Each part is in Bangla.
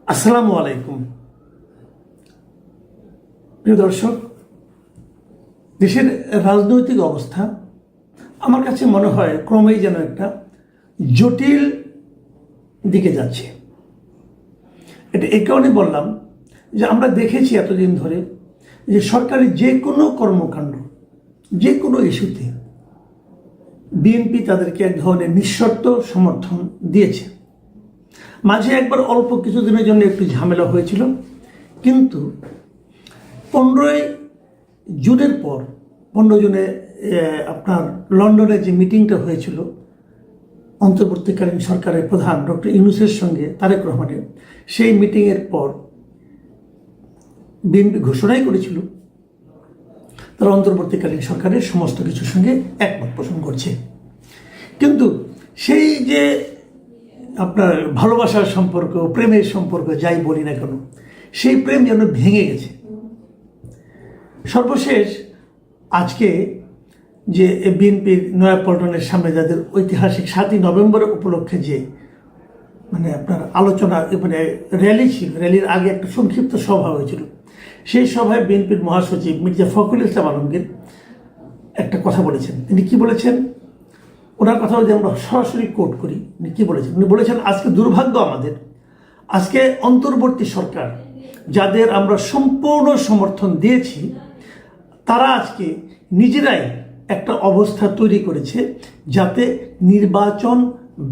আসসালামু আলাইকুম প্রিয় দর্শক। দেশের রাজনৈতিক অবস্থা আমার কাছে মনে হয় ক্রমেই যেন একটা জটিল দিকে যাচ্ছে। এটা এই কারণে বললাম যে আমরা দেখেছি এতদিন ধরে যে সরকারি যে কোনো কর্মকাণ্ড, যে কোনো ইস্যুতে বিএনপি তাদেরকে এক ধরনের নিঃশর্ত সমর্থন দিয়েছে। মাঝে একবার অল্প কিছুদিনের জন্য একটু ঝামেলা হয়েছিল, কিন্তু 15ই জুনের পর 15 জুনে আপনার লন্ডনে যে মিটিংটা হয়েছিল অন্তর্বর্তীকালীন সরকারের প্রধান ডক্টর ইউনূসের সঙ্গে তারেক রহমানের, সেই মিটিংয়ের পর বিএনপি ঘোষণাই করেছিল তারা অন্তর্বর্তীকালীন সরকারের সমস্ত কিছুর সঙ্গে একমত পোষণ করছে। কিন্তু সেই যে আপনার ভালোবাসার সম্পর্ক, প্রেমের সম্পর্ক, যাই বলি না কেন, সেই প্রেম যেন ভেঙে গেছে। সর্বশেষ আজকে যে বিএনপির নয়াপল্টনের সামনে যাদের ঐতিহাসিক 7ই নভেম্বর উপলক্ষে যে আপনার আলোচনা র্যালি ছিল, র্যালির আগে একটা সংক্ষিপ্ত সভা হয়েছিল। সেই সভায় বিএনপির মহাসচিব মির্জা ফখরুল ইসলাম আলমগীর একটা কথা বলেছেন। তিনি কি বলেছেন? ওনার কথা যদি আমরা সরাসরি কোট করি, উনি কি বলেছেন? উনি বলেছেন, আজকে দুর্ভাগ্য আমাদের, আজকে অন্তর্বর্তী সরকার যাদের আমরা সম্পূর্ণ সমর্থন দিয়েছি, তারা আজকে নিজেরাই একটা অবস্থা তৈরি করেছে যাতে নির্বাচন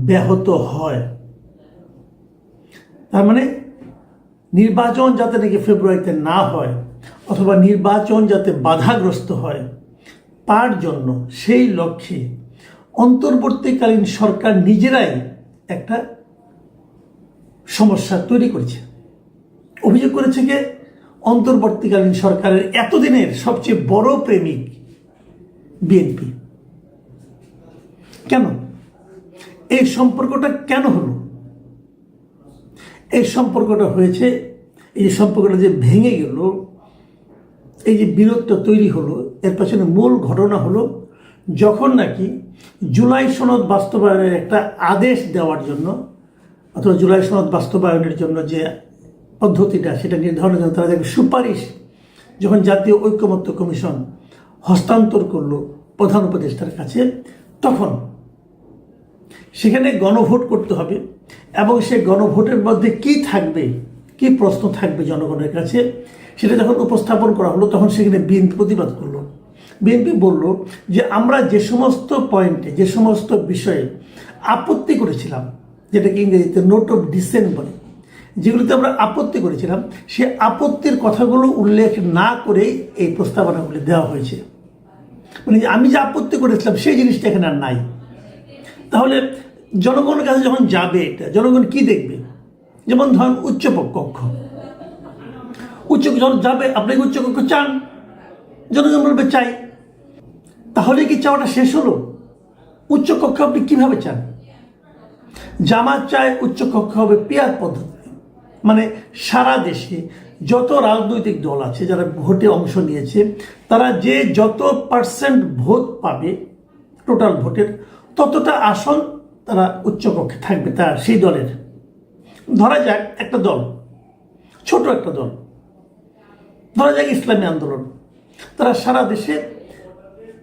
ব্যাহত হয়। তার মানে নির্বাচন যাতে নাকি ফেব্রুয়ারিতে না হয়, অথবা নির্বাচন যাতে বাধাগ্রস্ত হয়, তার জন্য সেই লক্ষ্যে অন্তর্বর্তীকালীন সরকার নিজেরাই একটা সমস্যা তৈরি করেছে। অভিযোগ করেছে যে অন্তর্বর্তীকালীন সরকারের এতদিনের সবচেয়ে বড় প্রেমিক বিএনপি। কেন এই সম্পর্কটা কেন হলো? এই সম্পর্কটা হয়েছে, এই সম্পর্কটা যে ভেঙে গেল, এই যে বীরত্ব তৈরি হলো, এর পেছনে মূল ঘটনা হলো যখন নাকি জুলাই সনদ বাস্তবায়নের একটা আদেশ দেওয়ার জন্য, অথবা জুলাই সনদ বাস্তবায়নের জন্য যে পদ্ধতিটা সেটা নির্ধারণের জন্য তারা যে সুপারিশ যখন জাতীয় ঐকমত্য কমিশন হস্তান্তর করলো প্রধান উপদেষ্টার কাছে, তখন সেখানে গণভোট করতে হবে এবং সেই গণভোটের মধ্যে কি থাকবে, কি প্রশ্ন থাকবে জনগণের কাছে, সেটা যখন উপস্থাপন করা হলো, তখন সেখানে বিএনপি প্রতিবাদ করলো। বিএনপি বলল যে আমরা যে সমস্ত পয়েন্টে, যে সমস্ত বিষয়ে আপত্তি করেছিলাম, যেটাকে ইংরেজিতে নোট অফ ডিসেন্ট বলে, যেগুলিতে আমরা আপত্তি করেছিলাম, সে আপত্তির কথাগুলো উল্লেখ না করেই এই প্রস্তাবনাগুলি দেওয়া হয়েছে। মানে আমি যে আপত্তি করেছিলাম সেই জিনিসটা এখানে আর নাই। তাহলে জনগণের কাছে যখন যাবে, এটা জনগণ কি দেখবে? যেমন ধরুন উচ্চকক্ষ, যখন যাবে, আপনি উচ্চকক্ষ চান, জনগণ বলবে চাই। তাহলে কি চাওয়াটা শেষ হলো? উচ্চকক্ষ আপনি কিভাবে চান? জামাত চায় উচ্চকক্ষ হবে পিয়ার পদ্ধতি, মানে সারা দেশে যত রাজনৈতিক দল আছে যারা ভোটে অংশ নিয়েছে, তারা যে যত % ভোট পাবে টোটাল ভোটের, ততটা আসন তারা উচ্চকক্ষে থাকবে তার সেই দলের। ধরা যাক একটা দল, ছোট একটা দল, ধরা যাক ইসলামী আন্দোলন, তারা সারা দেশে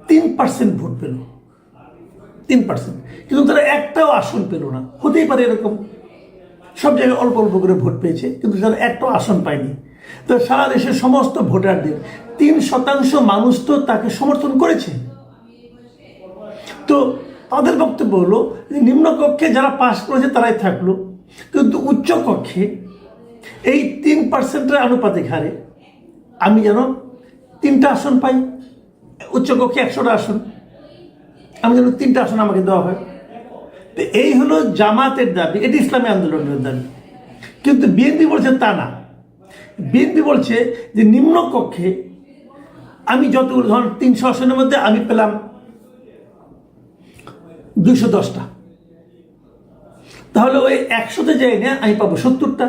3% ভোট পেল, 3%, কিন্তু তারা একটাও আসন পেল না। হতেই পারে এরকম, সব জায়গায় অল্প অল্প করে ভোট পেয়েছে, কিন্তু তারা একটাও আসন পায়নি। তো সারা দেশের সমস্ত ভোটারদের 3% মানুষ তো তাকে সমর্থন করেছে। তো তাদের বক্তব্য হলো যে নিম্নকক্ষে যারা পাশ করেছে তারাই থাকলো, কিন্তু উচ্চকক্ষে এই 3%-এর আনুপাতিক হারে আমি যেন 3টা আসন পাই। উচ্চকক্ষে 100টা আসন, আমি যেন 3টা আসন আমাকে দেওয়া হয়। তো এই হলো জামাতের দাবি, এটি ইসলামী আন্দোলনের দাবি। কিন্তু বিএনপি বলছে তা না। বিএনপি বলছে যে নিম্নকক্ষে আমি যতগুলো, ধরুন 300 আসনের মধ্যে আমি পেলাম 210টা, তাহলে ওই 100তে যাই না, আমি পাবো 70টা।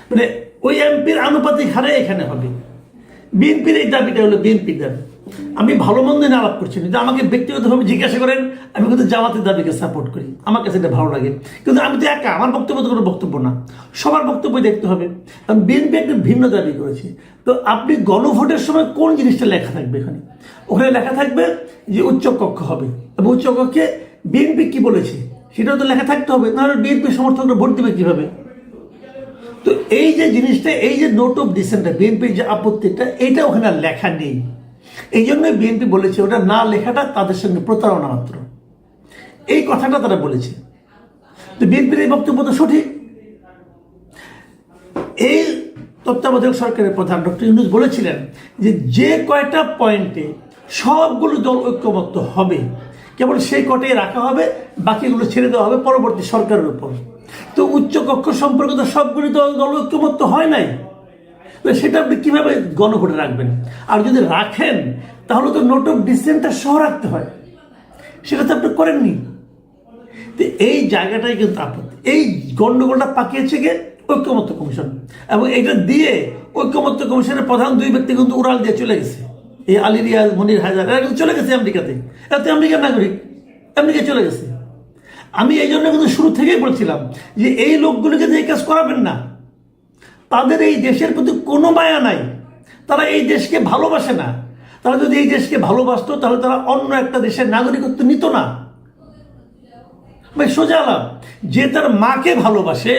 মানে ওই এমপির আনুপাতিক হারে এখানে হবে। বিএনপির এই দাবিটা হলো বিএনপির দাবি। আমি ভালো মন্দ নিয়ে আলাপ করছি না, যে আমাকে ব্যক্তিগতভাবে জিজ্ঞাসা করেন, আমি কিন্তু জামাতের দাবিকে সাপোর্ট করি, আমার কাছে এটা ভালো লাগে। কিন্তু আমি তো একা, আমার বক্তব্য তো কোনো বক্তব্য না, সবার বক্তব্য দেখতে হবে। কারণ বিএনপি একটা ভিন্ন দাবি করেছে। তো আপনি গণভোটের সময় কোন জিনিসটা লেখা থাকবে এখানে? ওখানে লেখা থাকবে যে উচ্চ কক্ষ হবে, এবং উচ্চ কক্ষে বিএনপি কি বলেছে সেটাও তো লেখা থাকতে হবে, নাহলে বিএনপি সমর্থকরা ভোট দেবে কিভাবে? তো এই যে জিনিসটা, এই যে নোট অফ ডিসেন্টটা, বিএনপির যে আপত্তিটা, এটা ওখানে আর লেখা নেই। এই জন্য বিএনপি বলেছে ওটা না লেখাটা তাদের সঙ্গে প্রতারণা মাত্র, এই কথাটা তারা বলেছে। তো বিএনপির এই বক্তব্য তো সঠিক। এই তত্ত্বাবধায়ক সরকারের প্রধান ডক্টর ইউনূস বলেছিলেন যে যে কয়টা পয়েন্টে সবগুলো দল ঐক্যমত্য হবে, কেবল সেই কটাই রাখা হবে, বাকিগুলো ছেড়ে দেওয়া হবে পরবর্তী সরকারের উপর। তো উচ্চ কক্ষ সম্পর্কে তো সবগুলি দল ঐক্যমত্য হয় নাই, সেটা আপনি কিভাবে গণভোটে রাখবেন? আর যদি রাখেন তাহলে তো নোট অফ ডিসেন্টটা সহ রাখতে হয়, সেটা তো আপনি করেননি। তো এই জায়গাটাই কিন্তু আপত্তি। এই গন্ডগোলটা পাকিয়েছে গিয়ে ঐক্যমত্য কমিশন, এবং এটা দিয়ে ঐক্যমত্য কমিশনের প্রধান দুই ব্যক্তি কিন্তু উড়াল দিয়ে চলে গেছে। এই আলী রিয়াজ, মনির হায়দার, এরা কিন্তু চলে গেছে আমেরিকাতে, এরা তো আমেরিকার নাগরিক, আমেরিকায় চলে গেছে। আমি এই জন্য কিন্তু শুরু থেকেই বলছিলাম যে এই লোকগুলোকে যে কাজ করাবেন না, তাদের এই দেশের প্রতি কোনো মায়া নাই, তারা এই দেশকে ভালোবাসে না। তারা যদি এই দেশকে ভালোবাসতো তাহলে তারা অন্য একটা দেশের নাগরিকত্ব নিত না। ভাই সোজা আলাপ, যে তার মাকে ভালোবাসে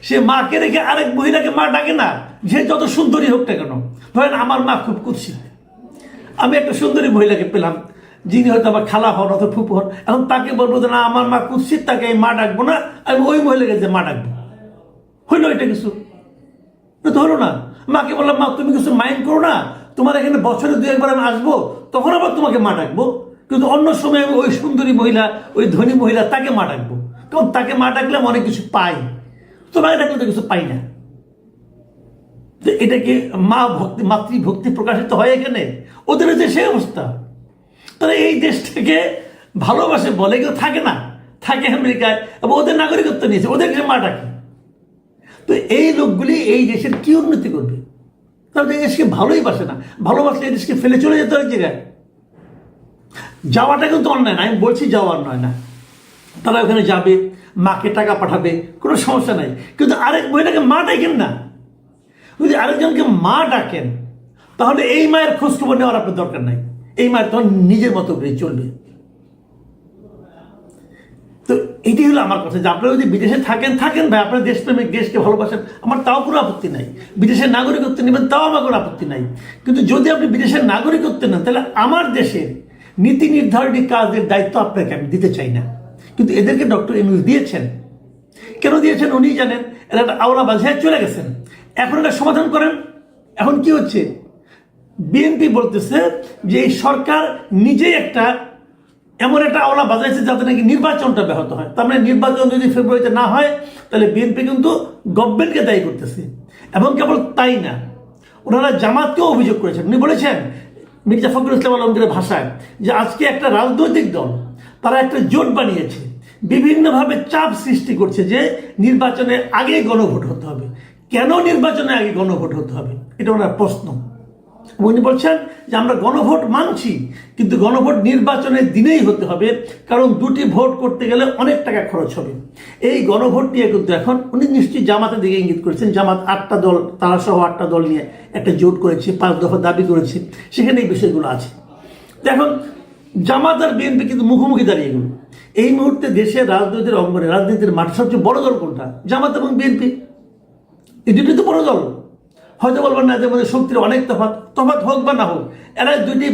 সে মাকে রেখে আরেক মহিলাকে মা ডাকে না, যে যত সুন্দরী হোক না কেন। ধরেন আমার মা খুব কুৎসিত, আমি একটা সুন্দরী মহিলাকে পেলাম যিনি হয়তো আমার খালা হন অথবা ফুপু হন, এখন তাকে বলবো যে না আমার মা কুৎসিত, তাকে মা ডাকবো না, আমি ওই মহিলাকে যে মা ডাকবো। হইলো এটা কিছু? তো হলো না। মাকে বললাম মা তুমি কিছু মাইন্ড করো না, তোমার এখানে বছরে দু একবার আমি আসবো, তখন আবার তোমাকে মা ডাকবো। কিন্তু অন্য সময় আমি ওই সুন্দরী মহিলা, ওই ধনী মহিলা, তাকে মা ডাকবো, কারণ তাকে মা ডাকলে আমি অনেক কিছু পাই, তোমাকে ডাকলে তো কিছু পাই না। তো এটা কি মা ভক্তি, মাতৃভক্তি প্রকাশিত হয় এখানে? ওদের যে সেই অবস্থা। তারা এই দেশটাকে ভালোবাসে বলে, কেউ থাকে না, থাকে আমেরিকায়, এবং ওদের নাগরিকত্ব নিয়েছে, ওদেরকে মা ডাকে। তো এই লোকগুলি এই দেশের কি উন্নতি করবে? তারা এই দেশকে ভালোই বাসে না, ভালোবাসলে এই দেশকে ফেলে চলে যেতে হয় জায়গায়। যাওয়াটা কিন্তু অন্যায় না, আমি বলছি যাওয়ার নয় না, তারা ওখানে যাবে, মাকে টাকা পাঠাবে, কোনো সমস্যা নাই। কিন্তু আরেক মহিলাকে মা ডাকেন না। যদি আরেকজনকে মা ডাকেন তাহলে এই মায়ের খোঁজখবর নেওয়ার আপনার দরকার নাই, এই মায়ের তখন নিজের মতো করে চলবে। তো এটি হলো আমার কথা, যে আপনারা যদি বিদেশে থাকেন ভাই, আপনার দেশপ্রেমিক, দেশকে ভালোবাসেন, আমার তাও কোনো আপত্তি নাই। বিদেশের নাগরিকত্ব নেবেন তাও আমার কোনো আপত্তি নাই। কিন্তু যদি আপনি বিদেশের নাগরিকত্ব নেন তাহলে আমার দেশের নীতি নির্ধারণী কাজের দায়িত্ব আপনাকে আমি দিতে চাই না। কিন্তু এদেরকে ডক্টর ইউনূস দিয়েছেন। কেন দিয়েছেন উনি জানেন। এরা একটা আওলা বাজায় চলে গেছেন, এখন এটা সমাধান করেন। এখন কি হচ্ছে, বিএনপি বলতেছে যে এই সরকার নিজেই একটা এমন একটা আওলা বাজাইছে যাতে নাকি নির্বাচনটা ব্যাহত হয়। তার মানে নির্বাচন যদি ফেব্রুয়ারিতে না হয় তাহলে বিএনপি কিন্তু গভর্নমেন্টকে দায়ী করতেছে। এবং কেবল তাই না, ওনারা জামাতকেও অভিযোগ করেছেন। উনি বলেছেন মির্জা ফখরুল ইসলাম আলমগীরের ভাষায় যে আজকে একটা রাজনৈতিক দল তারা একটা জোট বানিয়েছে, বিভিন্নভাবে চাপ সৃষ্টি করছে যে নির্বাচনের আগে গণভোট হতে হবে। কেন নির্বাচনের আগে গণভোট হতে হবে, এটা ওনার প্রশ্ন। উনি বলছেন যে আমরা গণভোট মানছি, কিন্তু গণভোট নির্বাচনের দিনেই হতে হবে, কারণ দুটি ভোট করতে গেলে অনেক টাকা খরচ হবে। এই গণভোট নিয়ে কিন্তু এখন উনি নিশ্চয়ই জামাতের দিকে ইঙ্গিত করেছেন। জামাত 8টা দল, তারা সহ 8টা দল নিয়ে একটা জোট করেছে, 5 দফা দাবি করেছে, সেখানে এই বিষয়গুলো আছে। এখন জামাত আর বিএনপি কিন্তু মুখোমুখি দাঁড়িয়ে গেল। এই মুহূর্তে দেশের রাজনীতির অঙ্গনে, রাজনীতির মাঠে সবচেয়ে বড় দল কোনটা? জামাত এবং বিএনপি, এই দুটি তো বড় দল। হয়তো বলবেন না এদের মধ্যে শক্তির অনেক তফাৎ হোক বা না হোক, এরা দুইটি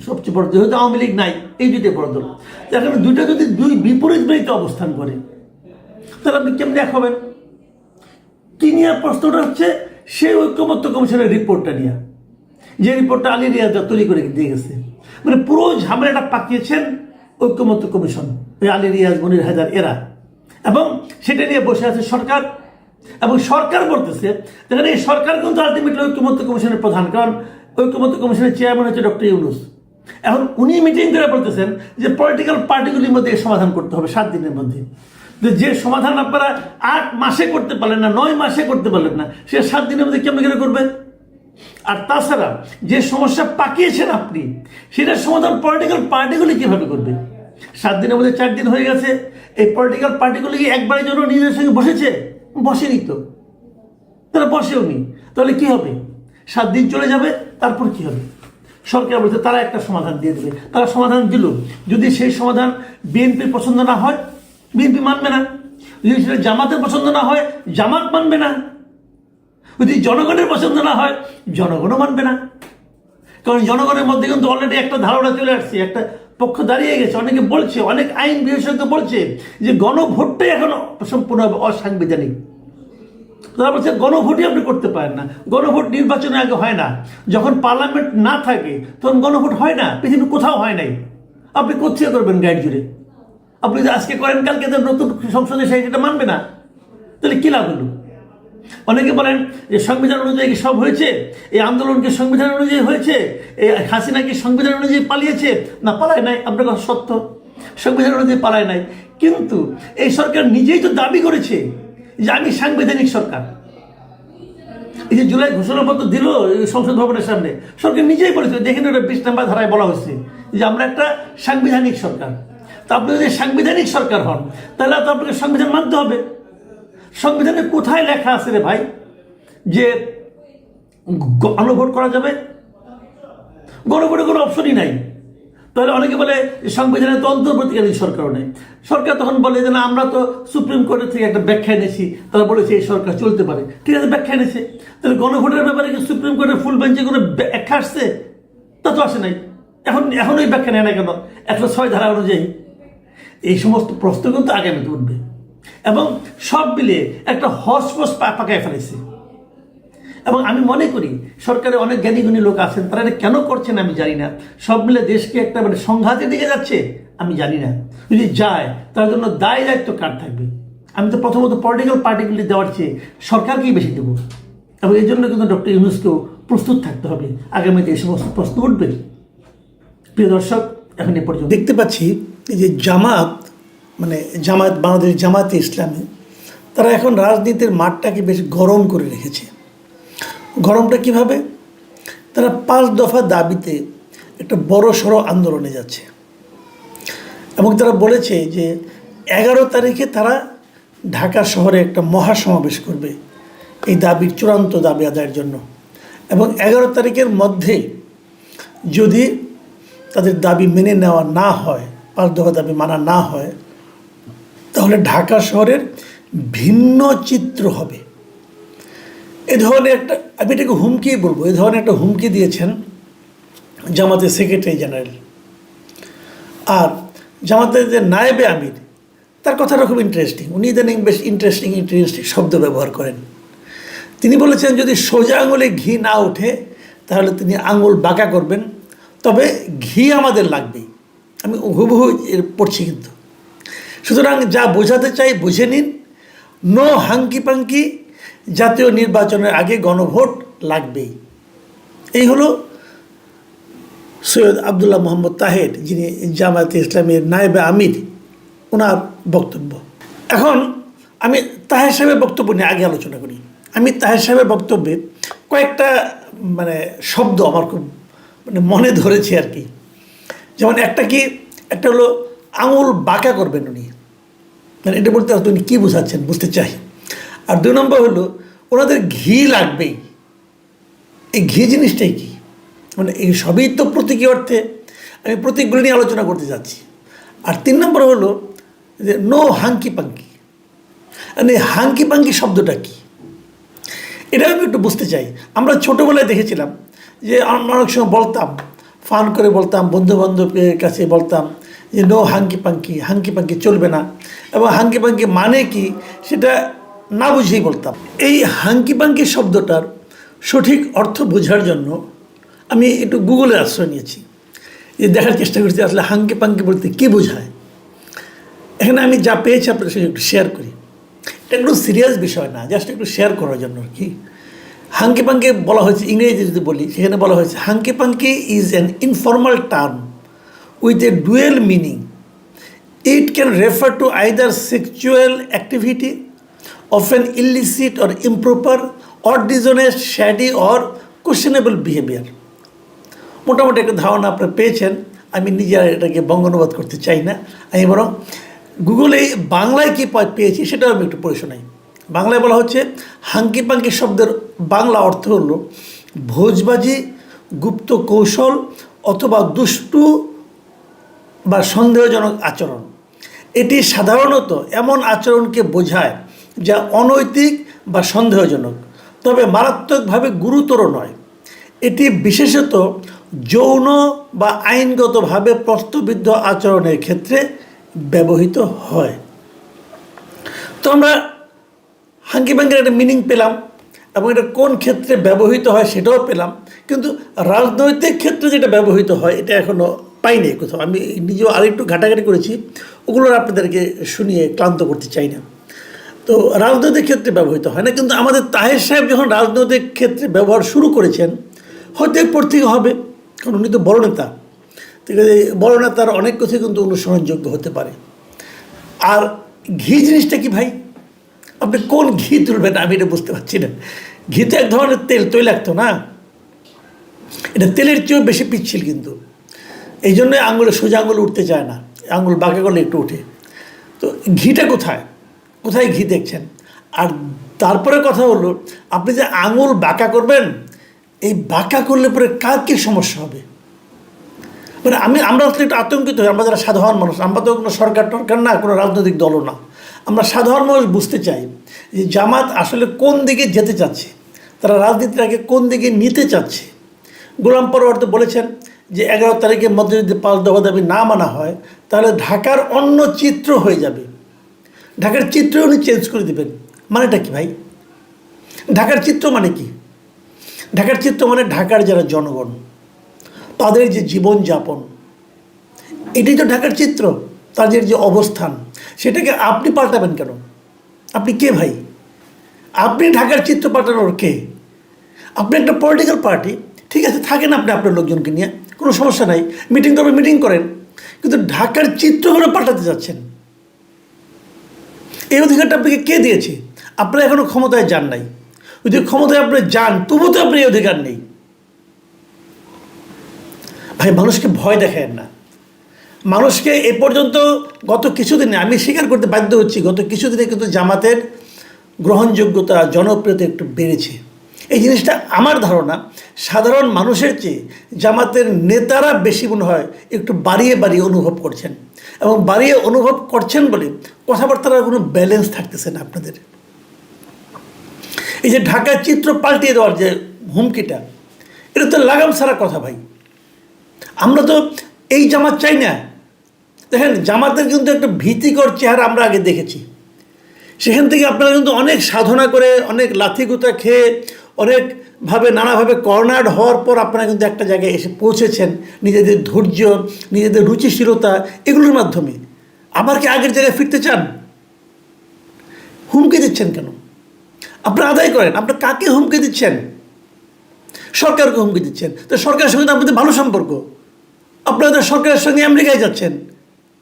সবচেয়ে বড় দল। হয়তো আওয়ামী লীগ নাই, এই দুইটি বড় দল। এখন দুইটা যদি দুই বিপরীত বাড়িতে অবস্থান করে তাহলে আপনি কেমনি এক হবেন? কি নিয়ে প্রশ্নটা হচ্ছে, সেই ঐক্যমত্য কমিশনের রিপোর্টটা নিয়ে, যে রিপোর্টটা আলী রিয়াজ তৈরি করে দিয়ে গেছে। মানে পুরো ঝামেলাটা পাকিয়েছেন ঐক্যমত্য কমিশন, ওই আলী রিয়াজ, মনির হায়দার এরা। এবং সেটা নিয়ে বসে আছে সরকার, এবং সরকার বলতেছে যেখানে এই সরকার কিন্তু আলটিমেটলি ঐক্যমত্য কমিশনের প্রধান, কারণ ঐক্যমত্য কমিশনের চেয়ারম্যান হচ্ছে ডক্টর ইউনূস। এখন উনি মিটিং করে বলতেছেন যে পলিটিক্যাল পার্টিগুলির মধ্যে সমাধান করতে হবে 7 দিনের মধ্যে। যে সমাধান আপনারা 8 মাসে করতে পারলেন না, 9 মাসে করতে পারলেন না, সে 7 দিনের মধ্যে কেমন করে করবে? আর তাছাড়া যে সমস্যা পাকিয়েছেন আপনি, সেটার সমাধান পলিটিক্যাল পার্টিগুলি কীভাবে করবে? 7 দিনের মধ্যে 4 দিন হয়ে গেছে। এই পলিটিক্যাল পার্টিগুলি কি একবারের জন্য নিজেদের সঙ্গে বসেছে? বসেনি তো, তারা বসেও নি। তাহলে কি হবে? 7 দিন চলে যাবে, তারপর কি হবে? সরকার বলছে তারা একটা সমাধান দিয়ে দেবে। তারা সমাধান দিল, যদি সেই সমাধান বিএনপির পছন্দ না হয়, বিএনপি মানবে না। যদি সেটা জামাতের পছন্দ না হয়, জামাত মানবে না। যদি জনগণের পছন্দ না হয়, জনগণও মানবে না। কারণ জনগণের মধ্যে কিন্তু অলরেডি একটা ধারণা চলে আসছে, একটা পক্ষ দাঁড়িয়ে গেছে। অনেকে বলছে, অনেক আইন বিশেষজ্ঞ বলছে যে গণভোটটাই এখন সম্পূর্ণ অসাংবিধানিক। তারা বলছে গণভোটই আপনি করতে পারেন না। গণভোট নির্বাচনের আগে হয় না, যখন পার্লামেন্ট না থাকে তখন গণভোট হয় না, পৃথিবীর কোথাও হয় নাই। আপনি কোথায় করবেন গাইড জুড়ে? আপনি যদি আজকে করেন, কালকে নতুন সংসদে সেটা মানবে না, তাহলে কী লাভ হলো? অনেকে বলেন যে সংবিধান অনুযায়ী সব হয়েছে, এই আন্দোলনকে সংবিধান অনুযায়ী হয়েছে, এই হাসিনা কি সংবিধান অনুযায়ী পালিয়েছে? না, পালায় নাই। আপনার কথা সত্য, সংবিধান অনুযায়ী পালায় নাই। কিন্তু এই সরকার নিজেই তো দাবি করেছে যে আমি সাংবিধানিক সরকার। এই যে জুলাই ঘোষণাপত্র দিল সংসদ ভবনের সামনে, সরকার নিজেই বলেছে, দেখেন ওটা 20 নম্বর ধারায় বলা হয়েছে যে আমরা একটা সাংবিধানিক সরকার। তা আপনি যদি সাংবিধানিক সরকার হন, তাহলে তো আপনাকে সংবিধান মানতে হবে। সংবিধানে কোথায় লেখা আছে রে ভাই যে গণভোট করা যাবে? গণভোটের কোনো অপশনই নাই। তাহলে অনেকে বলে সংবিধানে তো অন্তর্বর্তীকালীন সরকারও নেই। সরকার তখন বলে যে না, আমরা তো সুপ্রিম কোর্টের থেকে একটা ব্যাখ্যা এনেছি, তারা বলেছে এই সরকার চলতে পারে। ঠিক আছে, ব্যাখ্যা এনেছে। তাহলে গণভোটের ব্যাপারে কি সুপ্রিম কোর্টের ফুল বেঞ্চে কোনো ব্যাখ্যা আসছে? তা তো আসে নাই। এখন ওই ব্যাখ্যা নেয় না কেন? 106 ধারা অনুযায়ী এই সমস্ত প্রশ্ন কিন্তু আগামীতে উঠবে, এবং সব মিলিয়ে একটা হসপস পাকায় ফেলেছে। এবং আমি মনে করি সরকারে অনেক জ্ঞানীগুণী লোক আছেন, তারা এটা কেন করছেন আমি জানি না। সব মিলে দেশকে একটা সংঘাতের দিকে যাচ্ছে আমি জানি না। যদি যায়, তার জন্য দায় দায়িত্ব কার থাকবে? আমি তো প্রথমত পলিটিক্যাল পার্টিগুলি দেওয়ার চেয়ে সরকারকেই বেশি দেবো। এবং এই জন্য কিন্তু ডক্টর ইউনূসকেও প্রস্তুত থাকতে হবে। আগামীতে এই সমস্ত প্রশ্ন উঠবে। প্রিয় দর্শক, এখন এ পর্যন্ত দেখতে পাচ্ছি যে জামাত, বাংলাদেশ জামাতে ইসলামী, তারা এখন রাজনীতির মাঠটাকে বেশ গরম করে রেখেছে। গরমটা কিভাবে? তারা 5 দফা দাবিতে একটা বড় সড়ো আন্দোলনে যাচ্ছে, এবং তারা বলেছে যে 11 তারিখে তারা ঢাকা শহরে একটা মহাসমাবেশ করবে এই দাবির চূড়ান্ত দাবি আদায়ের জন্য। এবং 11 তারিখের মধ্যে যদি তাদের দাবি মেনে নেওয়া না হয়, 5 দফা দাবি মানা না হয়, তাহলে ঢাকা শহরের ভিন্ন চিত্র হবে। এ ধরনের একটা, আমি এটাকে হুমকি বলবো, এ ধরনের একটা হুমকি দিয়েছেন জামাতের সেক্রেটারি জেনারেল। আর জামাতের যে নায়েবে আমির, তার কথাটা খুব ইন্টারেস্টিং। উনি ইদানিং বেশ ইন্টারেস্টিং শব্দ ব্যবহার করেন। তিনি বলেছেন যদি সোজা আঙুলে ঘি না ওঠে তাহলে তিনি আঙুল বাঁকা করবেন, তবে ঘি আমাদের লাগবেই। আমি হুবহু পড়ছি কিন্তু। সুতরাং যা বোঝাতে চাই বুঝে নিন, নো হাঙ্কি পাঙ্কি, জাতীয় নির্বাচনের আগে গণভোট লাগবেই। এই হলো সৈয়দ আবদুল্লাহ মোহাম্মদ তাহের, যিনি জামায়াতে ইসলামের নায়েবে আমির, ওনার বক্তব্য। এখন আমি তাহের সাহেবের বক্তব্য নিয়ে আগে আলোচনা করি। আমি তাহের সাহেবের বক্তব্যে কয়েকটা শব্দ আমার খুব মনে ধরেছে আর কি। যেমন একটা হলো আঙুল বাঁকা করবেন উনি, এটা বলতে উনি কী বোঝাচ্ছেন বুঝতে চাই। আর 2 নম্বর হলো ওনাদের ঘি লাগবেই। এই ঘি জিনিসটাই কি? এই সবই তো প্রতীকী অর্থে, আমি প্রতীকগুলো নিয়ে আলোচনা করতে যাচ্ছি। আর 3 নম্বর হলো যে no hanky panky. Hanky panky শব্দটা কি, এটা আমি একটু বুঝতে চাই। আমরা ছোটোবেলায় দেখেছিলাম যে আমরা অনেক সময় বলতাম, ফান করে বলতাম, বন্ধু বান্ধবের কাছে বলতাম যে no hanky panky, hanky panky চলবে না। এবং হাঙ্কি পাঙ্কি মানে কি সেটা না বুঝেই বলতাম। এই হাঙ্কি পাঙ্কি শব্দটার সঠিক অর্থ বোঝার জন্য আমি একটু গুগলের আশ্রয় নিয়েছি, যে দেখার চেষ্টা করছি আসলে হাঙ্কি পাঙ্কি বলতে কী বোঝায়। এখানে আমি যা পেয়েছি আপনাদের সঙ্গে একটু শেয়ার করি। এটা একটু সিরিয়াস বিষয় না, জাস্ট একটু শেয়ার করার জন্য আর কি। হাঙ্কি পাঙ্কি বলা হয়েছে, ইংরেজি যদি বলি সেখানে বলা হয়েছে hunky পাঙ্কি is an informal term with a dual meaning. It can refer to either sexual activity of an illicit or improper or dishonest, shady or questionable behaviour. মোটামুটি একটা ধারণা আপনারা পেয়েছেন। আমি নিজে আর এটাকে বঙ্গানুবাদ করতে চাই না, আমি বরং গুগলে বাংলায় কী পেয়েছি সেটাও আমি একটু পড়ে শোনাই। বাংলায় বলা হচ্ছে, হাঙ্কি পাঙ্কি শব্দের বাংলা অর্থ হলো ভোজবাজি, গুপ্ত কৌশল অথবা দুষ্টু বা সন্দেহজনক আচরণ। এটি সাধারণত এমন আচরণকে বোঝায় যা অনৈতিক বা সন্দেহজনক, তবে মারাত্মকভাবে গুরুতর নয়। এটি বিশেষত যৌন বা আইনগতভাবে প্রশ্নবিদ্ধ আচরণের ক্ষেত্রে ব্যবহৃত হয়। তো আমরা হাঙ্কি পাঙ্কির একটা মিনিং পেলাম এবং এটা কোন ক্ষেত্রে ব্যবহৃত হয় সেটাও পেলাম, কিন্তু রাজনৈতিক ক্ষেত্রে যেটা ব্যবহৃত হয় এটা এখনও পাইনি কোথাও। আমি নিজেও আরেকটু ঘাটাঘাটি করেছি, ওগুলোর আপনাদেরকে শুনিয়ে ক্লান্ত করতে চাই না। তো রাজনৈতিক ক্ষেত্রে ব্যবহৃত হয় না, কিন্তু আমাদের তাহের সাহেব যখন রাজনৈতিক ক্ষেত্রে ব্যবহার শুরু করেছেন, হয়তো এরপর থেকে হবে, কারণ উনি তো বড় নেতা। ঠিক আছে, বড় নেতার অনেক কিছুই কিন্তু অনুসরণযোগ্য হতে পারে। আর ঘি জিনিসটা কি ভাই, আপনি কোন ঘি তুলবেন আমি এটা বুঝতে পারছি না। ঘি তো এক ধরনের তেল, তৈলাক্ত না, এটা তেলের চেয়েও বেশি পিচ্ছিল কিন্তু। এই জন্য আঙুলে সোজা আঙুল উঠতে চায় না, আঙুল বাঁকা করলে একটু উঠে। তো ঘিটা কোথায় কোথায় ঘি দেখছেন? আর তারপরে কথা হলো, আপনি যে আঙুল বাঁকা করবেন, এই বাঁকা করলে পরে কার কী সমস্যা হবে? মানে আমরা আসলে একটু আতঙ্কিত হই, আমরা যারা সাধারণ মানুষ, আমরা তো কোনো সরকার টরকার না, কোনো রাজনৈতিক দলও না। আমরা সাধারণ মানুষ বুঝতে চাই যে জামাত আসলে কোন দিকে যেতে চাচ্ছে, তারা রাজনীতিটাকে কোন দিকে নিতে চাচ্ছে। গোলাম পরোয়ার তো বলেছেন যে 11 তারিখের মধ্যে যদি 5 দফা দাবি না মানা হয় তাহলে ঢাকার অন্য চিত্র হয়ে যাবে। ঢাকার চিত্র উনি চেঞ্জ করে দেবেন, মানেটা কি ভাই? ঢাকার চিত্র মানে কি? ঢাকার চিত্র মানে ঢাকার যারা জনগণ, তাদের যে জীবনযাপন, এটাই তো ঢাকার চিত্র। তাদের যে অবস্থান, সেটাকে আপনি পাল্টাবেন কেন? আপনি কে ভাই? আপনি ঢাকার চিত্র পাল্টানোর কে? আপনি একটা পলিটিক্যাল পার্টি, ঠিক আছে, থাকেন আপনি আপনার লোকজনকে নিয়ে, কোনো সমস্যা নাই, মিটিং করবেন মিটিং করেন, কিন্তু ঢাকার চিত্রগুলো পাল্টাতে যাচ্ছেন। এই অধিকারটা আপনাকে কে দিয়েছে? আপনারা এখনও ক্ষমতায় যান নাই। যদি ক্ষমতায় আপনি যান, তবুও তো আপনার এই অধিকার নেই ভাই। মানুষকে ভয় দেখায় না, মানুষকে এ পর্যন্ত গত কিছুদিনে আমি স্বীকার করতে বাধ্য হচ্ছি, গত কিছুদিনে কিন্তু জামাতের গ্রহণযোগ্যতা, জনপ্রিয়তা একটু বেড়েছে। এই জিনিসটা আমার ধারণা সাধারণ মানুষের চেয়ে জামাতের নেতারা বেশি মনে হয় একটু বাড়িয়ে বাড়িয়ে অনুভব করছেন, এবং বাড়িয়ে অনুভব করছেন বলে কথাবার্তার কোনো ব্যালেন্স থাকতেছে না আপনাদের। এই যে ঢাকার চিত্র পাল্টিয়ে দেওয়ার যে হুমকিটা, এটা তো লাগাম ছাড়া কথা ভাই। আমরা তো এই জামাত চাই না। দেখেন, জামাতের কিন্তু একটা ভীতিকর চেহারা আমরা আগে দেখেছি। সেখান থেকে আপনারা কিন্তু অনেক সাধনা করে, অনেক লাথিগুতা খেয়ে, অনেকভাবে নানাভাবে কর্নার্ড হওয়ার পর আপনারা কিন্তু একটা জায়গায় এসে পৌঁছেছেন নিজেদের ধৈর্য, নিজেদের রুচিশীলতা, এগুলোর মাধ্যমে। আবার কি আগের জায়গায় ফিরতে চান? হুমকি দিচ্ছেন কেন? আপনারা আদায় করেন। আপনার কাকে হুমকি দিচ্ছেন? সরকারকে হুমকি দিচ্ছেন। তো সরকারের সঙ্গে তো আপনাদের ভালো সম্পর্ক, আপনারা সরকারের সঙ্গে আমেরিকায় যাচ্ছেন,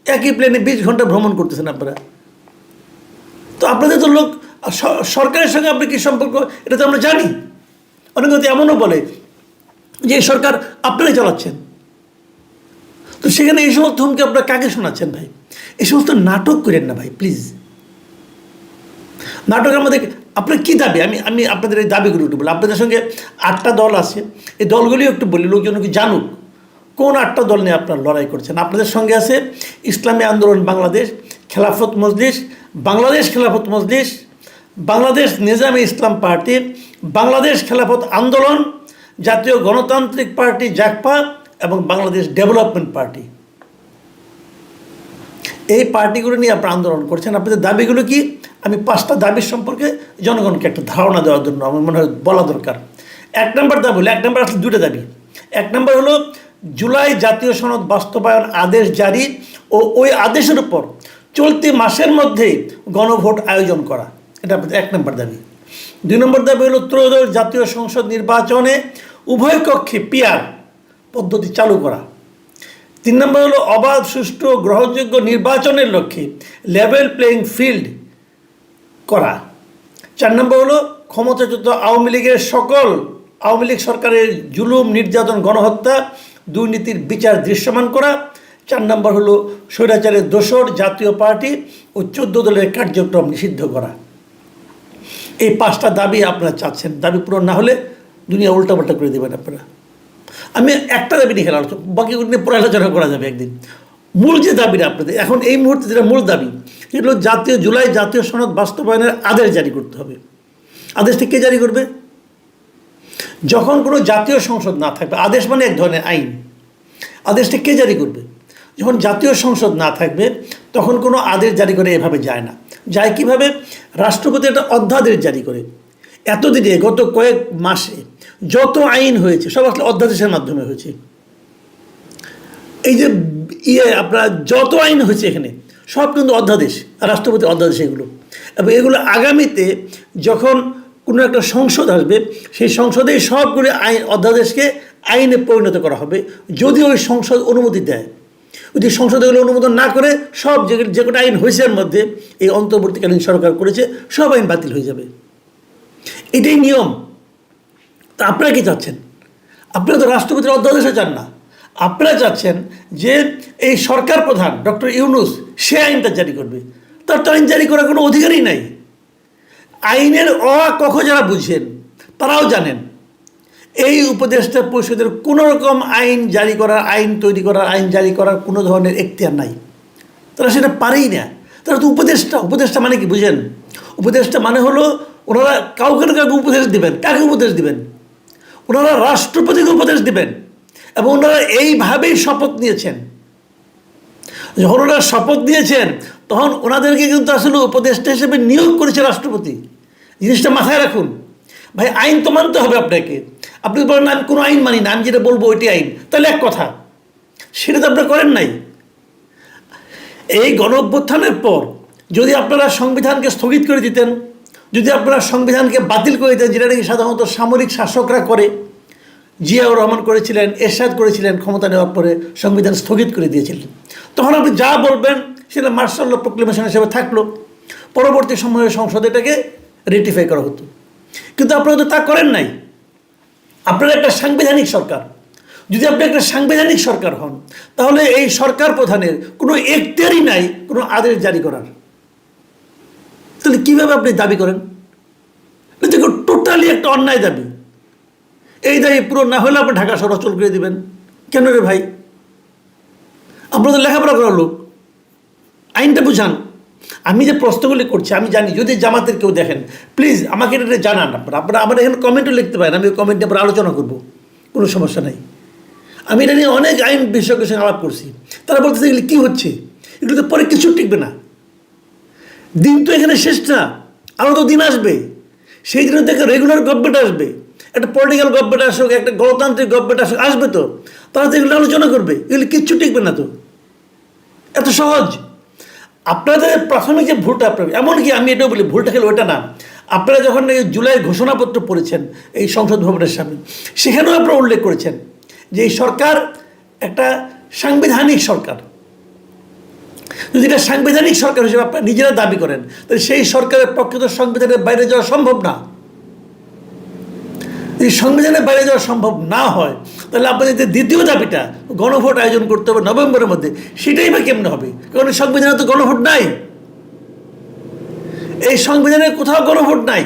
একই প্লেনে 20 ঘন্টা ভ্রমণ করতেছেন আপনারা। তো আপনাদের তো লোক, সরকারের সঙ্গে আপনার কী সম্পর্ক এটা তো আমরা জানি। অনেক কথা এমনও বলে যে এই সরকার আপনারাই চালাচ্ছেন। তো সেখানে এই সমস্ত হুমকি আপনারা কাকে শোনাচ্ছেন ভাই? এই সমস্ত নাটক করেন না ভাই, প্লিজ। নাটক আমাদের, আপনার কী দাবি? আমি আপনাদের এই দাবিগুলো একটু বলি। আপনাদের সঙ্গে 8টা দল আছে, এই দলগুলিও একটু বলি, লোকজন কি জানুক কোন 8টা দল নিয়ে আপনারা লড়াই করছেন। আপনাদের সঙ্গে আছে ইসলামী আন্দোলন বাংলাদেশ, খেলাফত মজলিস, বাংলাদেশ খেলাফত মজলিস, বাংলাদেশ নিজামে ইসলাম পার্টি, বাংলাদেশ খেলাফত আন্দোলন, জাতীয় গণতান্ত্রিক পার্টি জাগপা এবং বাংলাদেশ ডেভেলপমেন্ট পার্টি। এই পার্টিগুলো নিয়ে আপনারা আন্দোলন করছেন। আপনাদের দাবিগুলো কি? আমি 5টা দাবির সম্পর্কে জনগণকে একটা ধারণা দেওয়ার জন্য আমার মনে হয় বলা দরকার। 1 নম্বর দাবি হলো, 1 নম্বর আসলে 2টা দাবি। 1 নম্বর হলো জুলাই জাতীয় সনদ বাস্তবায়ন আদেশ জারি ও ওই আদেশের উপর চলতি মাসের মধ্যেই গণভোট আয়োজন করা, এটা 1 নম্বর দাবি। 2 নম্বর দাবি হলো ত্রয়োদশ জাতীয় সংসদ নির্বাচনে উভয় কক্ষে পিআর পদ্ধতি চালু করা। 3 নম্বর হলো অবাধ, সুষ্ঠু, গ্রহণযোগ্য নির্বাচনের লক্ষ্যে লেভেল প্লেইং ফিল্ড করা। 4 নম্বর হলো ক্ষমতাচ্যুত আওয়ামী লীগের সকল আওয়ামী লীগ সরকারের জুলুম, নির্যাতন, গণহত্যা, দুর্নীতির বিচার দৃশ্যমান করা। 4 নম্বর হলো স্বৈরাচারের দোসর জাতীয় পার্টি ও 14 দলের কার্যক্রম নিষিদ্ধ করা। এই 5টা দাবি আপনারা চাচ্ছেন। দাবি পূরণ না হলে দুনিয়া উল্টাপাল্টা করে দেবেন আপনারা। আমি একটা দাবি নিয়ে খেলা আলোচনা, বাকিগুলো নিয়ে পরে আলোচনা করা যাবে একদিন। মূল যে দাবিটা আপনাদের এখন এই মুহূর্তে যেটা মূল দাবি, সেগুলো জুলাই জাতীয় সনদ বাস্তবায়নের আদেশ জারি করতে হবে। আদেশটা কে জারি করবে? যখন কোনো জাতীয় সংসদ না থাকবে, আদেশ মানে এক ধরনের আইন, আদেশটা কে জারি করবে? যখন জাতীয় সংসদ না থাকবে তখন কোনো আদেশ জারি করে এভাবে যায় না। যায় কিভাবে? রাষ্ট্রপতি একটা অধ্যাদেশ জারি করে। এতদিনে গত কয়েক মাসে যত আইন হয়েছে সব আসলে অধ্যাদেশের মাধ্যমে হয়েছে। এই যে আপনার যত আইন হয়েছে এখানে সব কিন্তু অধ্যাদেশ, রাষ্ট্রপতি অধ্যাদেশ এগুলো। এবং এগুলো আগামীতে যখন কোনো একটা সংসদ আসবে সেই সংসদেই সবগুলো আইন অধ্যাদেশকে আইনে পরিণত করা হবে, যদি ওই সংসদ অনুমতি দেয়। যদি সংসদ এগুলো অনুমোদন না করে সব যে কটা আইন হয়েছে এর মধ্যে এই অন্তর্বর্তীকালীন সরকার করেছে সব আইন বাতিল হয়ে যাবে। এটাই নিয়ম। তা আপনারা কি চাচ্ছেন? আপনারা তো রাষ্ট্রপতির অধ্যাদেশও চান না। আপনারা চাচ্ছেন যে এই সরকার প্রধান ডক্টর ইউনূস সে আইনটা জারি করবে। তার তো আইন জারি করার কোনো অধিকারই নাই। আইনের ক খ যারা বুঝেন তারাও জানেন এই উপদেষ্টা পরিষদের কোনো রকম আইন জারি করার, আইন তৈরি করার, আইন জারি করার কোনো ধরনের এখতিয়ার নাই। তারা সেটা পারেই না। তারা তো উপদেষ্টা মানে কি বুঝেন? উপদেষ্টা মানে হলো ওনারা কাউকে না কাউকে উপদেশ দিবেন। কাকে উপদেশ দিবেন? ওনারা রাষ্ট্রপতিকে উপদেশ দিবেন। এবং ওনারা এইভাবেই শপথ নিয়েছেন। যখন ওনারা শপথ নিয়েছেন তখন ওনাদেরকে কিন্তু আসলে উপদেষ্টা হিসেবে নিয়োগ করেছে রাষ্ট্রপতি। জিনিসটা মাথায় রাখুন ভাই। আইন তো মানতে হবে আপনাকে। আপনি বলেন আমি কোনো আইন মানি না, আমি যেটা বলবো ওইটি আইন, তাহলে এক কথা। সেটা তো আপনারা করেন নাই। এই গণ অভ্যুত্থানের পর যদি আপনারা সংবিধানকে স্থগিত করে দিতেন, যদি আপনারা সংবিধানকে বাতিল করে দিতেন, যেটা নাকি সাধারণত সামরিক শাসকরা করে, জিয়াউর রহমান করেছিলেন, এরশাদ করেছিলেন, ক্ষমতা নেওয়ার পরে সংবিধান স্থগিত করে দিয়েছিলেন, তখন আপনি যা বলবেন সেটা মার্শাল ল প্রক্লেমেশন হিসেবে থাকলো। পরবর্তী সময়ে সংসদে এটাকে রেটিফাই করা হতো। কিন্তু আপনারা তো তা করেন নাই। আপনারা একটা সাংবিধানিক সরকার। যদি আপনি একটা সাংবিধানিক সরকার হন তাহলে এই সরকার প্রধানের কোনো এখতিয়ারই নাই কোনো আদেশ জারি করার। তাহলে কীভাবে আপনি দাবি করেন? এটা টোটালি একটা অন্যায় দাবি। এই দাবি পূরণ না হলে আপনি ঢাকা শহর অচল করে দেবেন। কেন রে ভাই? আপনাদের লেখাপড়া করার লোক, আইনটা বুঝান। আমি যে প্রশ্নগুলি করছি আমি জানি, যদি জামাতের কেউ দেখেন প্লিজ আমাকে এটা জানান। আপনারা আমার এখানে কমেন্টও লিখতে পারেন, আমি ওই কমেন্টে পরে আলোচনা করব, কোনো সমস্যা নাই। আমি এটা নিয়ে অনেক আইন বিশেষজ্ঞের সঙ্গে আলাপ করছি। তারা বলতেছে এগুলি কী হচ্ছে, এগুলো তো পরে কিছু টিকবে না। দিন তো এখানে শেষ না, আরও তো দিন আসবে। সেই দিনে দেখে রেগুলার গভর্নমেন্ট আসবে, একটা পলিটিক্যাল গভর্নমেন্ট আসুক, একটা গণতান্ত্রিক গভর্নমেন্ট আসুক, আসবে তো। তারা তো এগুলো আলোচনা করবে। এগুলি কিচ্ছু টিকবে না তো। এত সহজ। আপনাদের প্রাথমিক যে ভুলটা আপনার, এমনকি আমি এটাও বলি ভুলটা খেলে ওটা না। আপনারা যখন এই জুলাই ঘোষণাপত্র পড়েছেন এই সংসদ ভবনের সামনে, সেখানেও আপনারা উল্লেখ করেছেন যে এই সরকার একটা সাংবিধানিক সরকার। যদি এটা সাংবিধানিক সরকার হিসেবে আপনারা নিজেরা দাবি করেন তাহলে সেই সরকারের পক্ষে তো সংবিধানের বাইরে যাওয়া সম্ভব না। যদি সংবিধানের বাইরে যাওয়া সম্ভব না হয় তাহলে আপনাদের যে দ্বিতীয় দাবিটা গণভোট আয়োজন করতে হবে নভেম্বরের মধ্যে, সেটাই বা কেমনে হবে? কারণ সংবিধানে তো গণভোট নাই। এই সংবিধানে কোথাও গণভোট নাই।